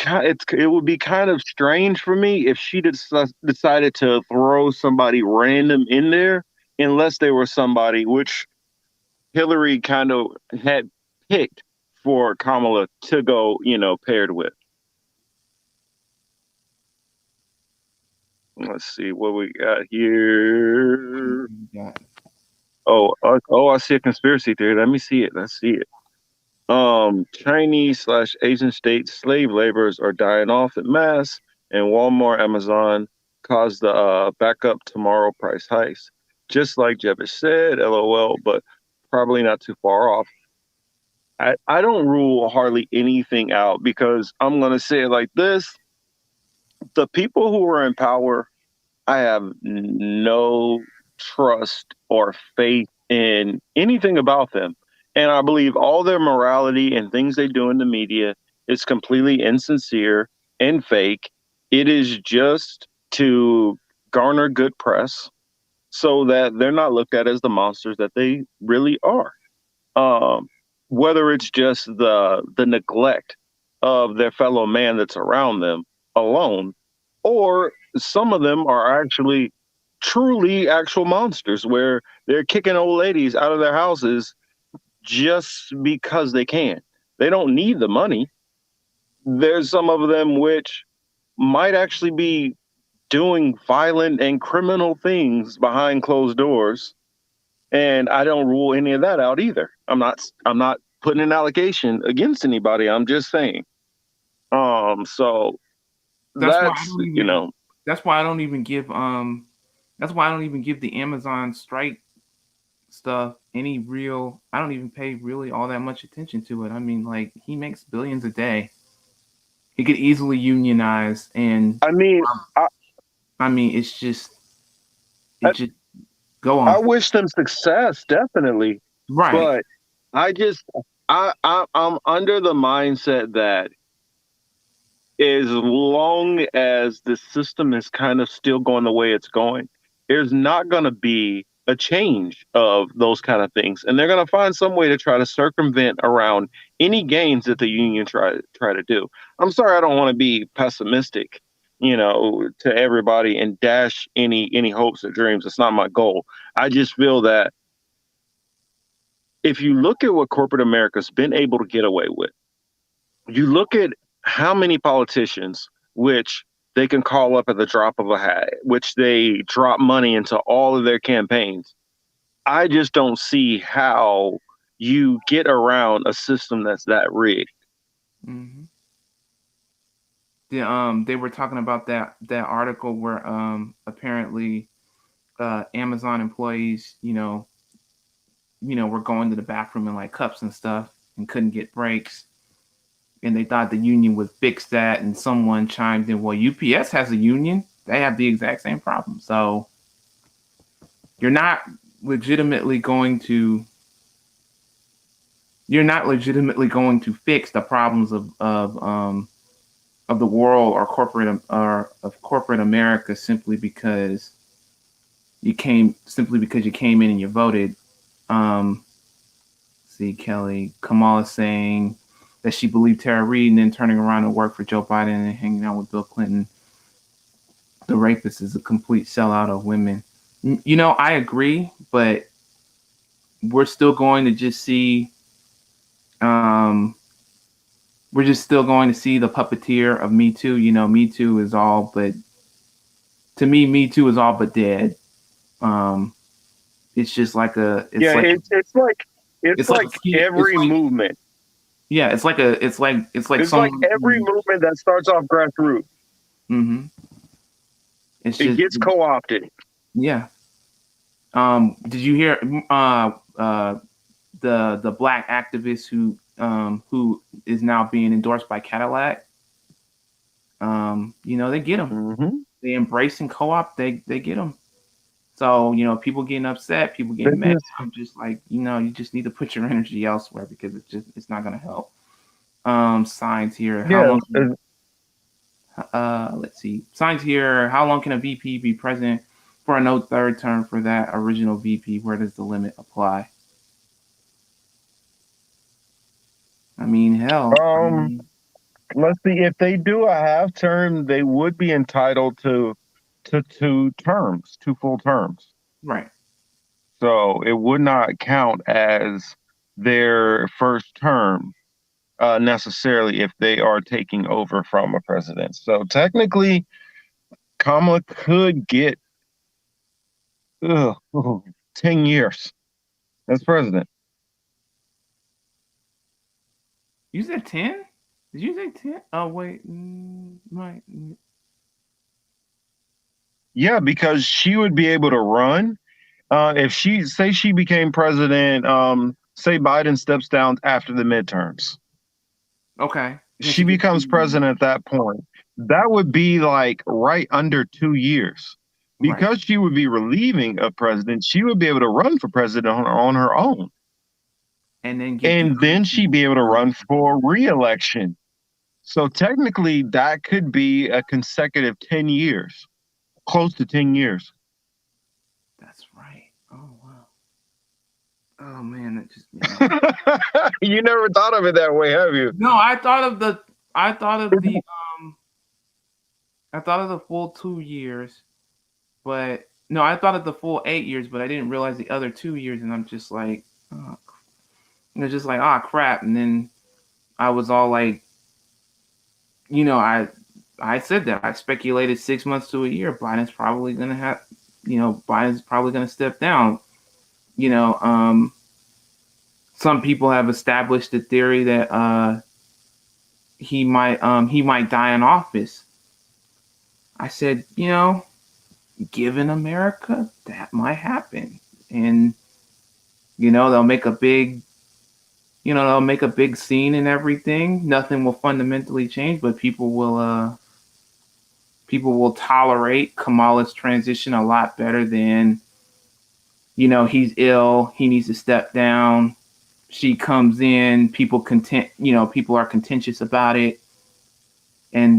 would be kind of strange for me if she decided to throw somebody random in there, unless they were somebody which Hillary kind of had picked for Kamala to go, paired with. Let's see what we got here. Yeah. Oh, I see a conspiracy theory. Let me see it. Let's see it. Chinese/Asian states slave laborers are dying off en masse, and Walmart, Amazon caused the backup tomorrow price hikes. Just like Jebish said, LOL, but probably not too far off. I don't rule hardly anything out because I'm gonna say it like this: the people who are in power, I have no trust or faith in anything about them. And I believe all their morality and things they do in the media is completely insincere and fake. It is just to garner good press so that they're not looked at as the monsters that they really are. Um, Whether it's just the neglect of their fellow man that's around them alone, or some of them are actually truly actual monsters where they're kicking old ladies out of their houses just because they can. They don't need the money. There's some of them which might actually be doing violent and criminal things behind closed doors, and I don't rule any of that out either. I'm not putting an allegation against anybody. I'm just saying. So That's why I that's don't even. That's why I don't even give. That's why I don't even give the Amazon strike stuff any real. I don't even pay really all that much attention to it. I mean, like he makes billions a day. He could easily unionize, and I mean, I, I mean, I it just go I on. wish them success, definitely, Right. but I just I'm under the mindset that as long as the system is kind of still going the way it's going, there's not going to be a change of those kind of things, and they're going to find some way to try to circumvent around any gains that the union try to do. I'm sorry, I don't want to be pessimistic, to everybody and dash any hopes or dreams. It's not my goal. I just feel that if you look at what corporate America's been able to get away with, you look at how many politicians, which they can call up at the drop of a hat, which they drop money into all of their campaigns. I just don't see how you get around a system that's that rigged. Mm-hmm. They were talking about that article where apparently Amazon employees, were going to the bathroom in like cups and stuff and couldn't get breaks, and they thought the union would fix that. And someone chimed in, "Well, UPS has a union; they have the exact same problem." So you're not legitimately going to you're not legitimately going to fix the problems of the world or of corporate America simply because you came in and you voted. Um, see, Kelly Kamala saying that she believed Tara Reid and then turning around and work for Joe Biden and hanging out with Bill Clinton. The rapist is a complete sellout of women. I agree, but we're still going to just see. Um, we're just still going to see the puppeteer of Me Too. Me Too is all but to me, Me Too is all but dead. Um, it's just like a, it's Yeah, like it's it's like a like ski. It's every like movement. yeah, it's like It's like someone every who. movement that starts off grassroots. Mhm. It's It just gets co-opted. yeah. Did you hear the black activist who is now being endorsed by Cadillac? You know, they get them. Mm-hmm. They embrace and co-op. They get them. So you know, people getting upset, people They getting mad. just, I'm just like, you know, you just need to put your energy elsewhere because it's not gonna help. Signs here. How yeah, long? Let's see. Signs here. How long can a VP be president for a no third term for that original VP? Where does the limit apply? I mean, hell. I um, mean, let's see. If they do a half term, they would be entitled to two full terms. right. So it would not count as their first term necessarily if they are taking over from a president. So technically, Kamala could get ugh, 10 years as president. You said 10? Did you say 10? Oh wait, right. Yeah, because she would be able to run. If she became president, say Biden steps down after the midterms, Okay. Then she she gets 2 becomes years. president at that point. That would be like right under 2 years. Right. Because she would be relieving a president, she would be able to run for president on her own. And then get the And other then she'd 2 be able to years. run for reelection. So technically, that could be a consecutive 10 years, close to 10 years. That's right. Oh wow. Oh man, that just made me. You never thought of it that way, have you? No, I thought of the I thought of the full 2 years, but no, I thought of the full 8 years, but I didn't realize the other 2 years, and I'm just like, oh, just like, ah, crap. And then I was all like, you know, I said that I speculated 6 months to a year. Biden's probably gonna have, you know, Biden's probably gonna step down. You know, some people have established the theory that he might die in office. I said, you know, given America, that might happen, and you know they'll make a big scene and everything. Nothing will fundamentally change, but people will tolerate Kamala's transition a lot better than, you know, he's ill, he needs to step down. She comes in, people are contentious about it, and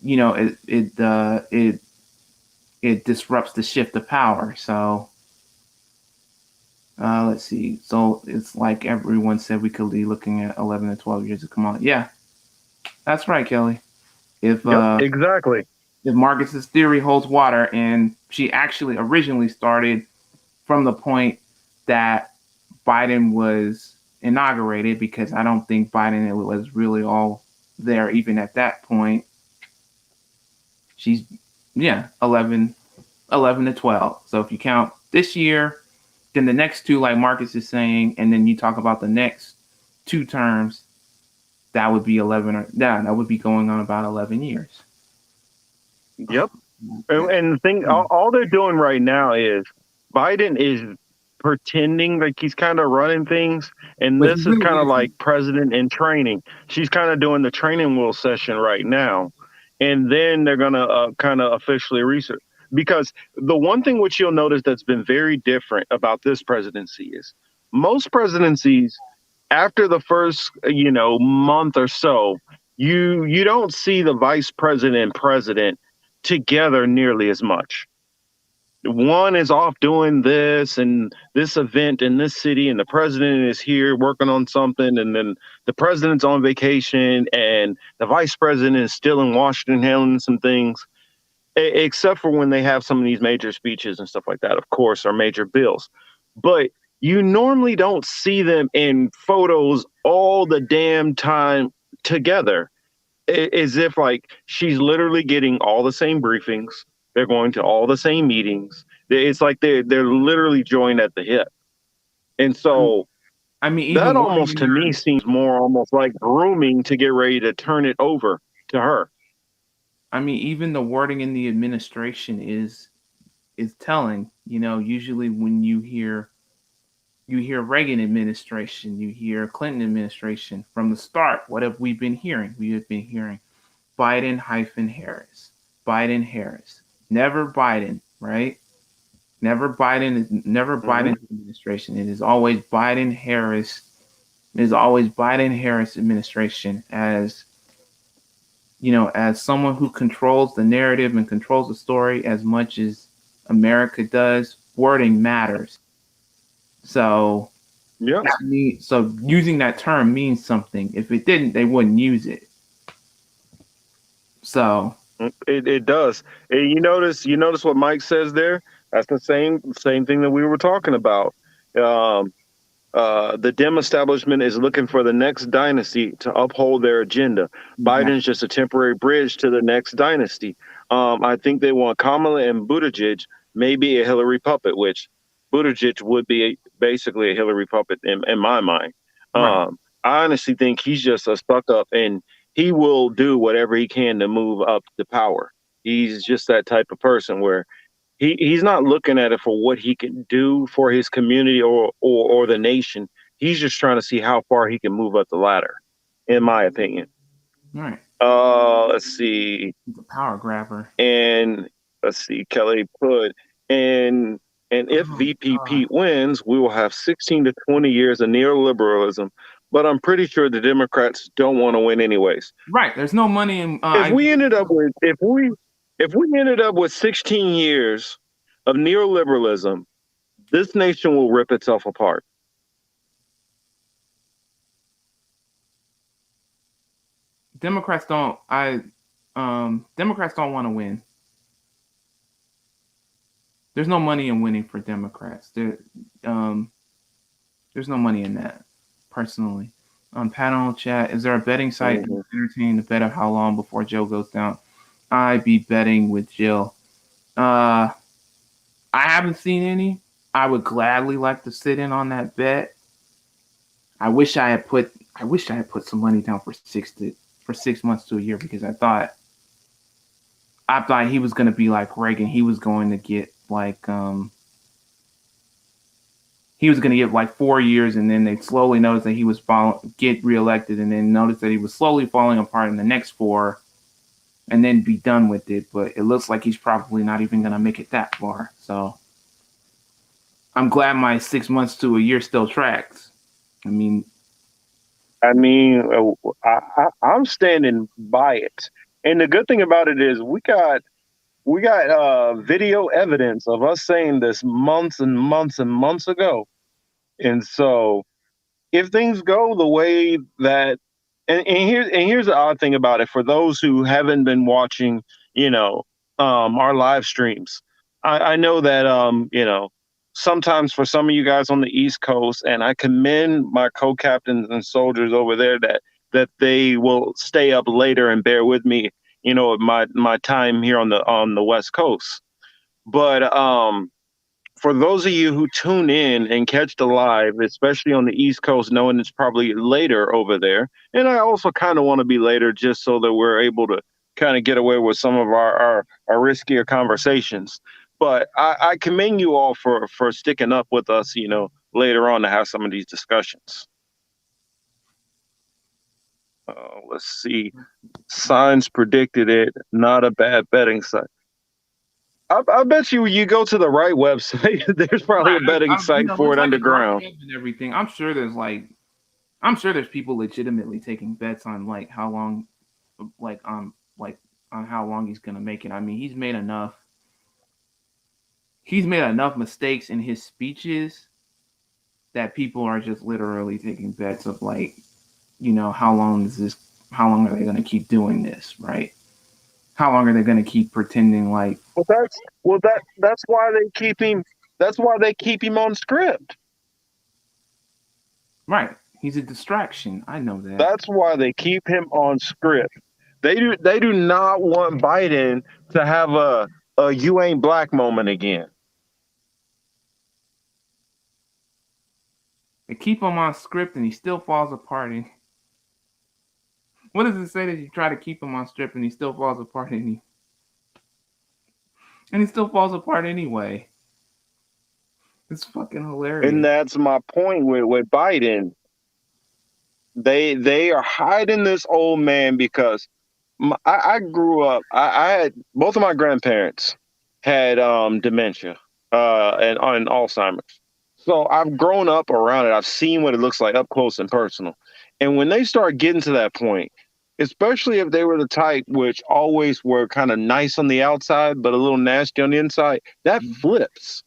you know, it disrupts the shift of power. So let's see. So it's like everyone said we could be looking at 11 to 12 years of Kamala. Yeah, that's right, Kelly. If Yep, uh, exactly. if Marcus's theory holds water, and she actually originally started from the point that Biden was inaugurated, because I don't think Biden was really all there even at that point. She's, yeah, 11 to 12. So if you count this year, then the next two, like Marcus is saying, and then you talk about the next 2 terms, that would be 11, or yeah, that would be going on about 11 years. Yep. And the thing, all they're doing right now is Biden is pretending like he's kind of running things, and But he this is really kind of like isn't. president in training. She's kind of doing the training wheel session right now, and then they're gonna kind of officially research. Because the one thing which you'll notice that's been very different about this presidency is most presidencies after the first month or so, you don't see the vice president and president together nearly as much. One is off doing this and this event in this city, and the president is here working on something, and then the president's on vacation, and the vice president is still in Washington handling some things, except for when they have some of these major speeches and stuff like that, of course, or major bills. But you normally don't see them in photos all the damn time together, as if like she's literally getting all the same briefings. They're going to all the same meetings. It's like they're literally joined at the hip. And so I mean, even that more almost in to me her. seems more almost like grooming to get ready to turn it over to her. I mean, even the wording in the administration is telling. Usually when you hear Reagan administration, you hear Clinton administration from the start. What have we been hearing? We have been hearing Biden hyphen Harris, Biden Harris, never Biden, right? Never Hmm. Biden administration. It is always Biden Harris. It is always Biden Harris administration as someone who controls the narrative and controls the story as much as America does. Wording matters. So Yeah, so using that term means something. If it didn't, they wouldn't use it. So it does. And you notice what Mike says there. That's the same thing that we were talking about. Um, the Dem establishment is looking for the next dynasty to uphold their agenda. Biden's exactly. just a temporary bridge to the next dynasty. I think they want Kamala and Buttigieg, maybe a Hillary puppet, which Buttigieg would be basically a Hillary puppet in my mind. Right. I honestly think he's just a stuck up, and he will do whatever he can to move up the power. He's just that type of person where he's not looking at it for what he can do for his community or the nation. He's just trying to see how far he can move up the ladder, in my opinion. Right. Let's see, He's a power grabber. and let's see, Kelly put and if Oh VP God. Pete wins, we will have 16 to 20 years of neoliberalism. But I'm pretty sure the Democrats don't want to win anyways. Right. There's no money in. If we ended up with if we ended up with 16 years of neoliberalism, this nation will rip itself apart. Democrats don't. Democrats don't want to win. There's no money in winning for Democrats. Um, there's no money in that. Personally, panel chat. Is there a betting site Mhm. entertaining the bet of how long before Joe goes down? I'd be betting with Jill. Uh, I haven't seen any. I would gladly like to sit in on that bet. I wish I had put. I wish I had put some money down for 6 months to a year because I thought he was going to be like Reagan. He was going to get like 4 years, and then they slowly noticed that he was get reelected, and then noticed that he was slowly falling apart in the next four, and then be done with it. But it looks like he's probably not even going to make it that far. So I'm glad my 6 months to a year still tracks. I mean, I mean, I'm standing by it. And the good thing about it is we got video evidence of us saying this months and months and months ago. And so if things go the way that and here's the odd thing about it for those who haven't been watching, you know, our live streams. I know that sometimes for some of you guys on the East Coast, and I commend my co-captains and soldiers over there that they will stay up later and bear with me, my time here on the West Coast. But for those of you who tune in and catch the live, especially on the East Coast, knowing it's probably later over there, and I also kind of want to be later just so that we're able to kind of get away with some of our riskier conversations. But I commend you all for sticking up with us, later on to have some of these discussions. Let's see. Signs predicted it. Not a bad betting site. I bet you go to the right website. There's probably a right, betting site for looks it like it's underground. archived and everything. I'm sure there's people legitimately taking bets on like how long, like on how long he's gonna make it. I mean, he's made enough. He's made enough mistakes in his speeches that people are just literally taking bets of like, how long is this? How long are they gonna keep doing this? Right? How long are they gonna keep pretending like Well, that's why they keep him. That's why they keep him on script. right? He's a distraction. I know that. That's why they keep him on script. They do not want Biden to have a you ain't black moment again. They keep him on script and he still falls apart. And What does it say that you try to keep him on strip and he still falls apart and he still falls apart anyway? It's fucking And hilarious. that's my point with Biden. They are hiding this old man because I grew up. I had both of my grandparents had dementia and Alzheimer's. So I've grown up around it. I've seen what it looks like up close and personal. And when they start getting to that point, especially if they were the type which always were kind of nice on the outside but a little nasty on the inside, that flips.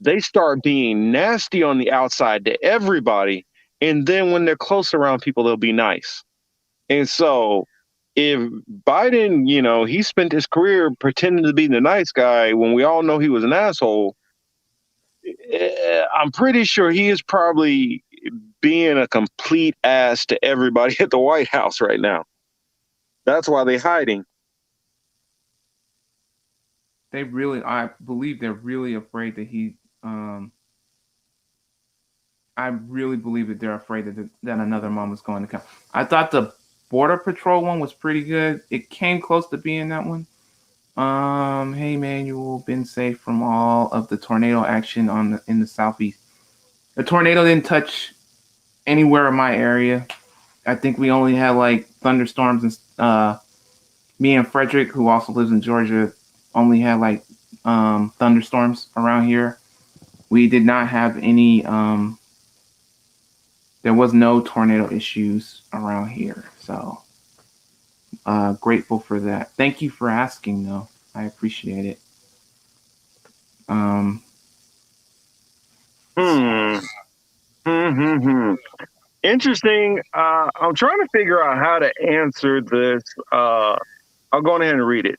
They start being nasty on the outside to everybody, and then when they're close around people, they'll be nice. And so if Biden, he spent his career pretending to be the nice guy when we all know he was an asshole, I'm pretty sure he is probably being a complete ass to everybody at the White House right now. That's why they're hiding. I believe they're really afraid that I really believe that they're afraid that another mom is going to come. I thought the Border Patrol one was pretty good. It came close to being that one. Hey Manuel, been safe from all of the tornado action in the southeast. The tornado didn't touch anywhere in my area. I think we only had like thunderstorms and me and Frederick, who also lives in Georgia, only had like thunderstorms around here. We did not have any. There was no tornado issues around here, so grateful for that. Thank you for asking, though. I appreciate it. Um, Hmm. Hmm. Hmm. Hmm. Interesting. I'm trying to figure out how to answer this. I'll go ahead and read it.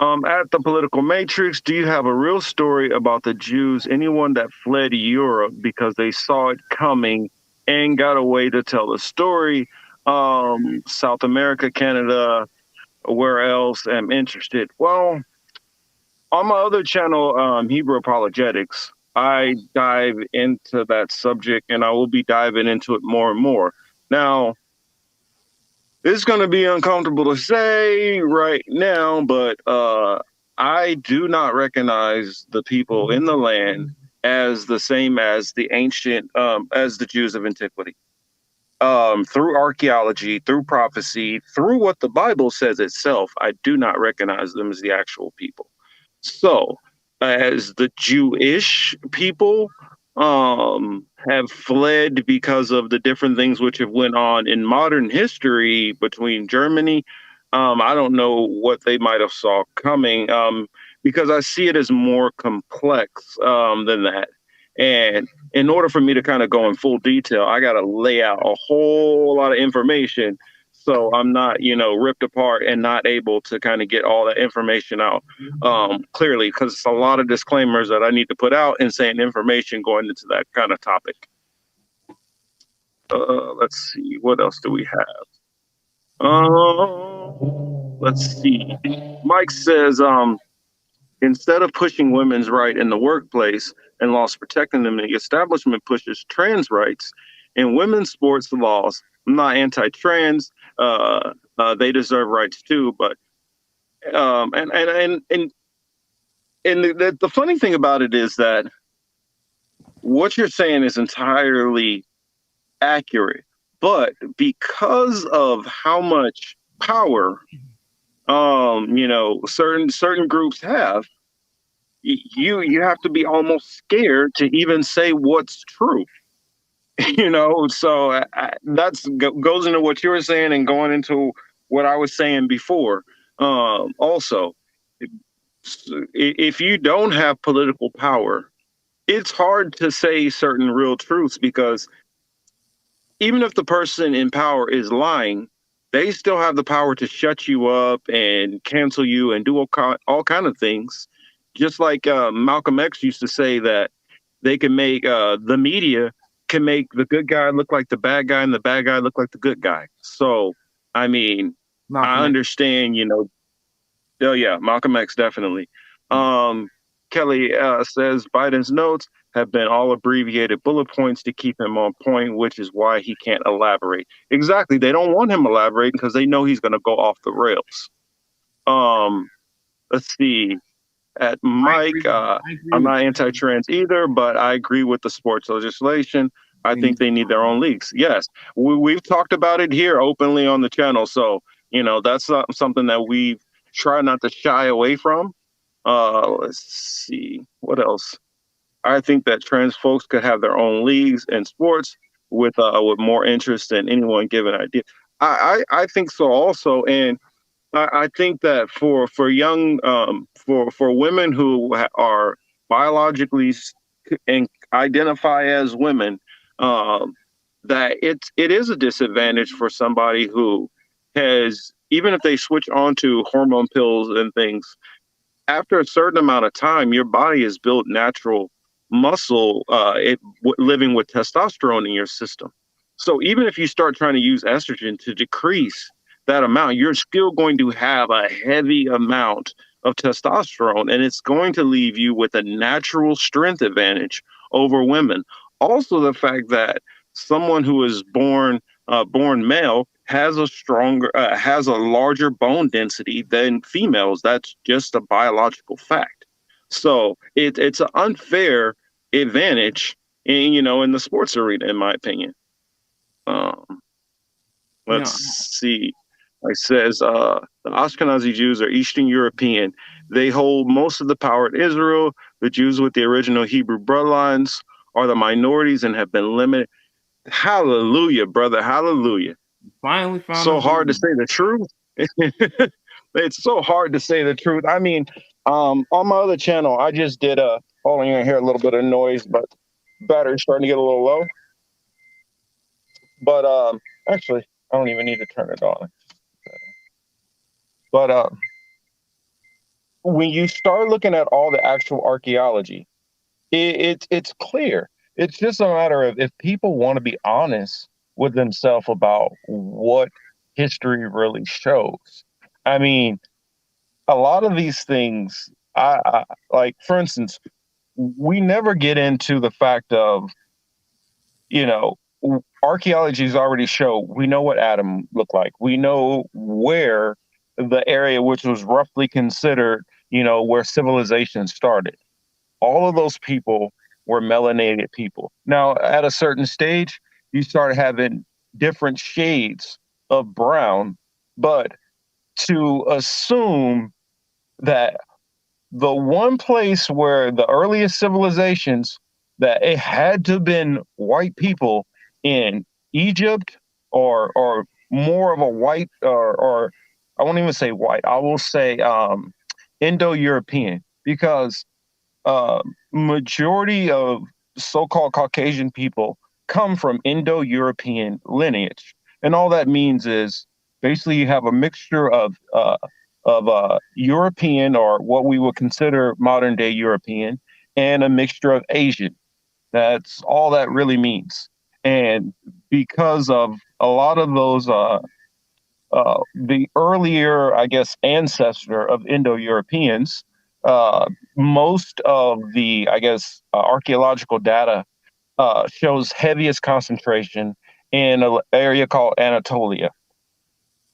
At the political matrix, do you have a real story about the Jews, anyone that fled Europe because they saw it coming and got away to tell the story? South America, Canada, where else? I'm interested. Well, on my other channel, Hebrew Apologetics, I dive into that subject and I will be diving into it more and more. Now, it's going to be uncomfortable to say right now, but I do not recognize the people in the land as the same as the ancient, as the Jews of antiquity. Through archaeology, through prophecy, through what the Bible says itself, I do not recognize them as the actual people. So, as the Jewish people have fled because of the different things which have went on in modern history between Germany, I don't know what they might have saw coming, because I see it as more complex than that. And in order for me to kind of go in full detail, I got to lay out a whole lot of information so I'm not, ripped apart and not able to kind of get all that information out clearly, because it's a lot of disclaimers that I need to put out and saying information going into that kind of topic. Let's see, what else do we have? Let's see. Mike says, instead of pushing women's right in the workplace and laws protecting them, the establishment pushes trans rights and women's sports laws. I'm not anti-trans. They deserve rights too, but the funny thing about it is that what you're saying is entirely accurate, but because of how much power certain groups have, you have to be almost scared to even say what's true. So that's goes into what you were saying and going into what I was saying before. Also, if you don't have political power, it's hard to say certain real truths, because even if the person in power is lying, they still have the power to shut you up and cancel you and do all kind of things. Just like Malcolm X used to say that they can make the media can make the good guy look like the bad guy and the bad guy look like the good guy. So, I mean, I Malcolm X. understand, oh yeah, Malcolm X definitely. Kelly says Biden's notes. have been all abbreviated bullet points to keep him on point, which is why he can't elaborate. Exactly. They don't want him elaborating because they know he's going to go off the rails. Um, let's see. At I Mike, agree. I agree I'm with not you. anti-trans either, but I agree with the sports legislation. I They think need they need their own leagues. Yes, we've talked about it here openly on the channel, so that's not something that we try not to shy away from. Let's see what else. I think that trans folks could have their own leagues and sports with more interest than anyone given idea. I think so also, and I think that for young for women who are biologically and identify as women, um, that it is a disadvantage for somebody who has, even if they switch onto hormone pills and things, after a certain amount of time, your body has built natural muscle, living with testosterone in your system. So even if you start trying to use estrogen to decrease that amount, you're still going to have a heavy amount of testosterone, and it's going to leave you with a natural strength advantage over women. Also, the fact that someone who is born male has a larger bone density than females. That's just a biological fact. So it's an unfair advantage in the sports arena, in my opinion. Um, You let's know, see. Like says, the Ashkenazi Jews are Eastern European. They hold most of the power in Israel. The Jews with the original Hebrew bloodlines are the minorities and have been limited. Hallelujah, brother. Hallelujah. finally found a So hard to video. say the truth. It's so hard to say the truth. I mean, on my other channel, I just did a. Hold on, you're gonna hear a little bit of noise, but battery's starting to get a little low. But actually, I don't even need to turn it on. But when you start looking at all the actual archaeology, it's clear. It's just a matter of if people want to be honest with themselves about what history really shows. I mean, a lot of these things, I like, for instance, we never get into the fact of, you know, archaeology's already show we know what Adam looked like. We know where the area which was roughly considered, where civilization started. All of those people were melanated people. Now, at a certain stage, you start having different shades of brown, but to assume that the one place where the earliest civilizations, that it had to have been white people in Egypt, or more of a white, or I won't even say white, I will say Indo-European, because majority of so-called Caucasian people come from Indo-European lineage, and all that means is basically you have a mixture of European, or what we would consider modern day European, and a mixture of Asian. That's all that really means. And because of a lot of those, the earlier, I guess, ancestor of Indo-Europeans, most of the, I guess, archaeological data shows heaviest concentration in an area called Anatolia,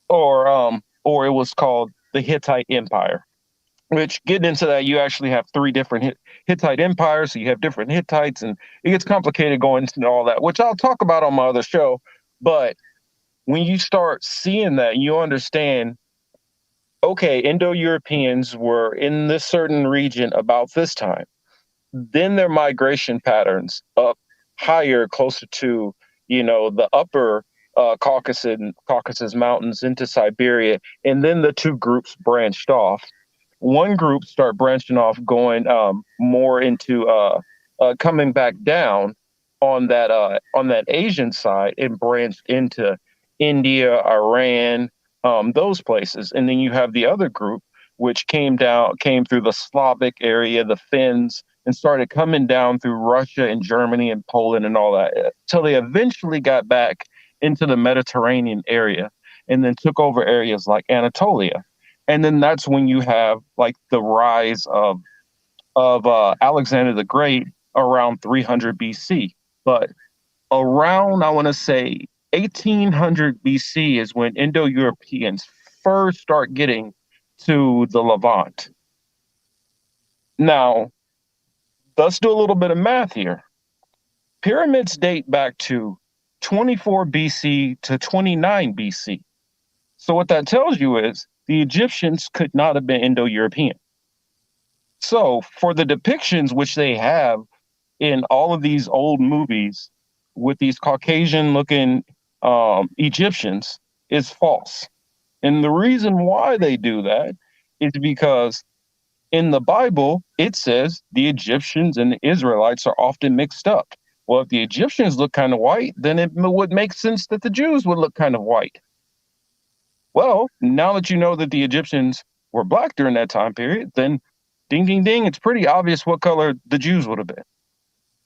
or it was called the Hittite Empire. Which, getting into that, you actually have three different Hittite empires. So you have different Hittites, and it gets complicated going into all that, which I'll talk about on my other show. But when you start seeing that, you understand, okay, Indo-Europeans were in this certain region about this time. Then their migration patterns up higher, closer to, the upper Caucasus Mountains into Siberia, and then the two groups branched off. One group start branching off, going more into coming back down on that Asian side, and branched into India, Iran, those places. And then you have the other group which came through the Slavic area, the Finns, and started coming down through Russia and Germany and Poland and all that, till they eventually got back into the Mediterranean area, and then took over areas like Anatolia. And then that's when you have like the rise of Alexander the Great, around 300 BC. But around, I want to say, 1800 BC is when Indo Europeans first start getting to the Levant. Now, let's do a little bit of math here. Pyramids date back to 24 BC to 29 BC. So, what that tells you is the Egyptians could not have been Indo European. So, for the depictions which they have in all of these old movies with these Caucasian looking Egyptians is false. And the reason why they do that is because in the Bible, it says the Egyptians and the Israelites are often mixed up. Well, if the Egyptians look kind of white, then it would make sense that the Jews would look kind of white. Well, now that you know that the Egyptians were black during that time period, then ding, ding, ding, it's pretty obvious what color the Jews would have been.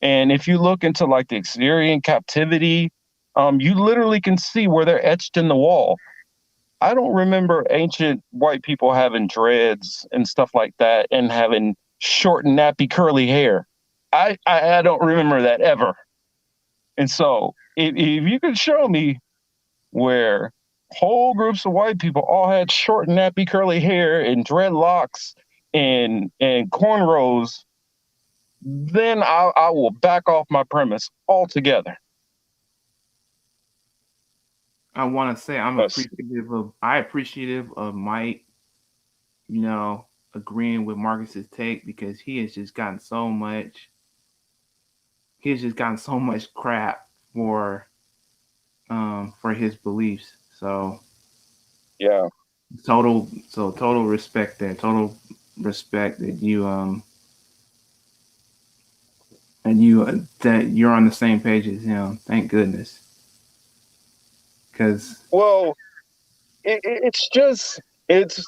And if you look into like the Assyrian captivity, you literally can see where they're etched in the wall. I don't remember ancient white people having dreads and stuff like that and having short, nappy, curly hair. I don't remember that ever. And so if you could show me where whole groups of white people all had short, nappy, curly hair and dreadlocks and cornrows, then I will back off my premise altogether. I want to say Yes. I appreciative of Mike, you know, agreeing with Marcus's take because he has just gotten so much crap for his beliefs. So Yeah. total respect there. Total respect that that you're on the same page as him. Thank goodness. Cuz Well, it's just it's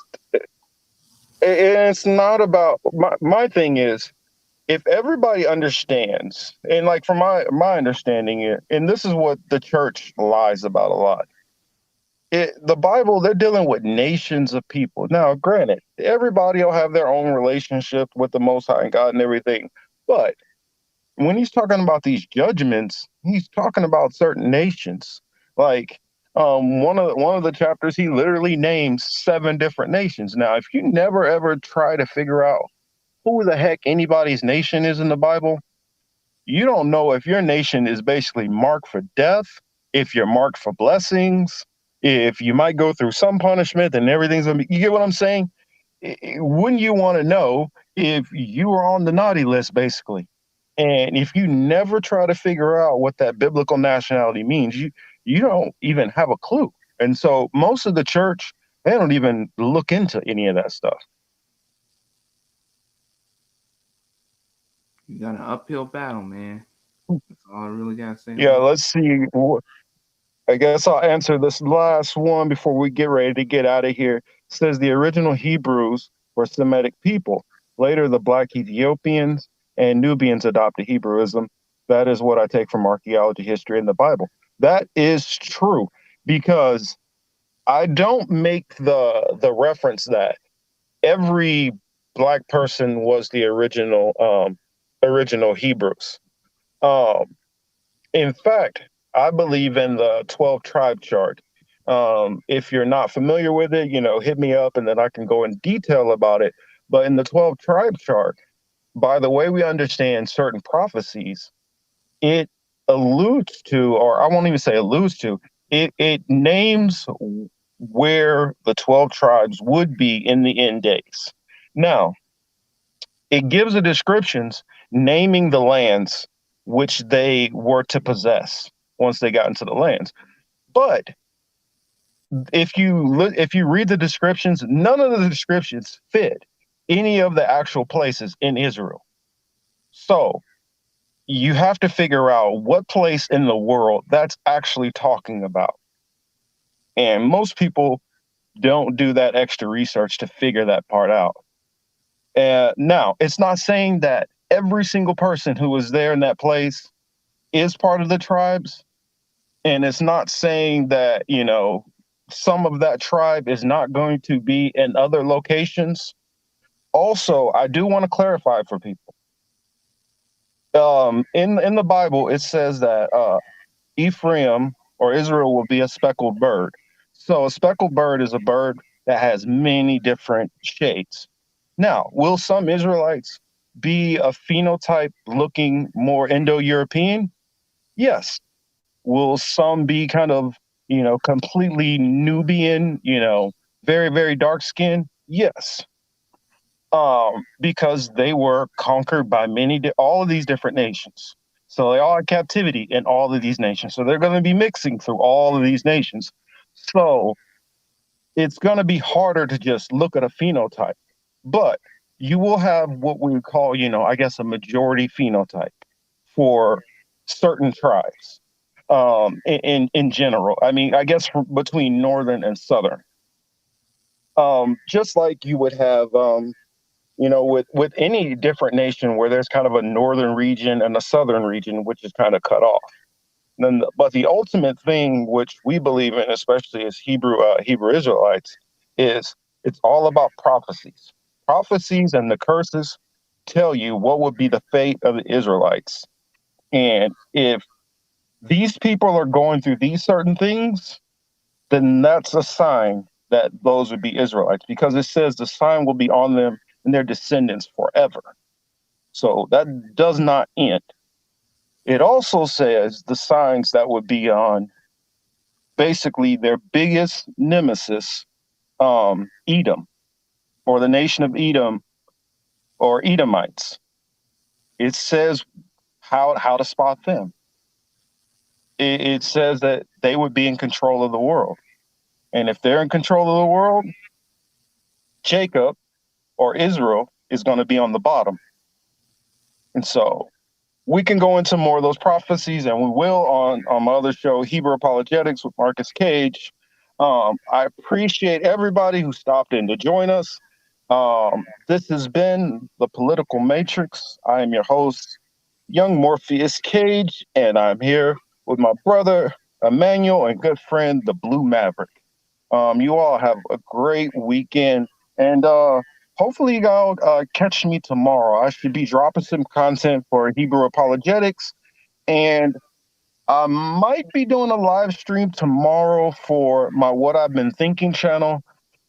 not about my thing is if everybody understands and like from my understanding and this is what the church lies about a lot. The Bible, they're dealing with nations of people. Now, granted, everybody will have their own relationship with the Most High and God and everything, but when he's talking about these judgments, he's talking about certain nations. Like one of the chapters, he literally names 7 different nations. Now, if you never ever try to figure out who the heck anybody's nation is in the Bible, you don't know if your nation is basically marked for death, if you're marked for blessings, if you might go through some punishment and everything's gonna be. You get what I'm saying? Wouldn't you want to know if you were on the naughty list, basically? And if you never try to figure out what that biblical nationality means, you don't even have a clue. And so most of the church, they don't even look into any of that stuff. you got an uphill battle, man. That's all I really got to say Yeah, about let's see. I guess I'll answer this last one before we get ready to get out of here. It says the original Hebrews were Semitic people. Later, the Black Ethiopians and Nubians adopted Hebrewism. That is what I take from archaeology, history, and the Bible. That is true because I don't make the reference that every black person was the original Hebrews. Um, in fact, I believe in the 12 tribe chart. If you're not familiar with it, hit me up and then I can go in detail about it. But in the 12 tribe chart, by the way we understand certain prophecies, it alludes to, or I won't even say alludes to, it names where the 12 tribes would be in the end days. Now, it gives the descriptions naming the lands which they were to possess once they got into the lands. But if you read the descriptions, none of the descriptions fit any of the actual places in Israel. So you have to figure out what place in the world that's actually talking about. And most people don't do that extra research to figure that part out. Now, it's not saying that every single person who was there in that place is part of the tribes. And it's not saying that, some of that tribe is not going to be in other locations. Also, I do want to clarify for people In the Bible, it says that Ephraim or Israel will be a speckled bird. So a speckled bird is a bird that has many different shades. Now, will some Israelites be a phenotype looking more Indo-European? Yes. Will some be kind of, completely Nubian, very, very dark skin? Yes. Because they were conquered by all of these different nations. So they all had captivity in all of these nations. So they're going to be mixing through all of these nations. So it's going to be harder to just look at a phenotype, but you will have what we would call, I guess, a majority phenotype for certain tribes in general. I mean, I guess between northern and southern, just like you would have with any different nation where there's kind of a northern region and a southern region, which is kind of cut off. But the ultimate thing, which we believe in, especially as Hebrew Israelites, is it's all about prophecies. Prophecies and the curses tell you what would be the fate of the Israelites, and if these people are going through these certain things, then that's a sign that those would be Israelites, because it says the sign will be on them and their descendants forever. So that does not end. It also says the signs that would be on basically their biggest nemesis, Edom, or the nation of Edom, or Edomites. It says how to spot them. It says that they would be in control of the world. And if they're in control of the world, Jacob or Israel is going to be on the bottom. And so we can go into more of those prophecies, and we will on my other show, Hebrew Apologetics with Marcus Cage. I appreciate everybody who stopped in to join us. This has been the Political Matrix. I am your host, Young Morpheus Cage, and I'm here with my brother Emmanuel and good friend, the Blue Maverick. You all have a great weekend, and hopefully you all catch me tomorrow. I should be dropping some content for Hebrew Apologetics, and I might be doing a live stream tomorrow for my What I've Been Thinking channel.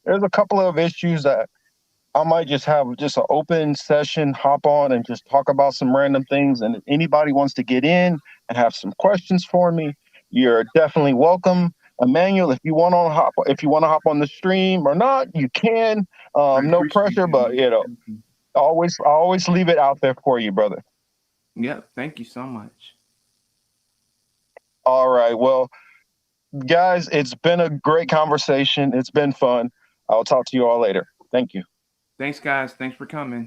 There's a couple of issues that I might just have just an open session, hop on and just talk about some random things. And if anybody wants to get in and have some questions for me, you're definitely welcome. Emmanuel, if you want to hop on the stream or not, you can. I No appreciate pressure, that, but man. Thank you. I always leave it out there for you, brother. Yep. Thank you so much. All right. Well, guys, it's been a great conversation. It's been fun. I'll talk to you all later. Thank you. Thanks, guys. Thanks for coming.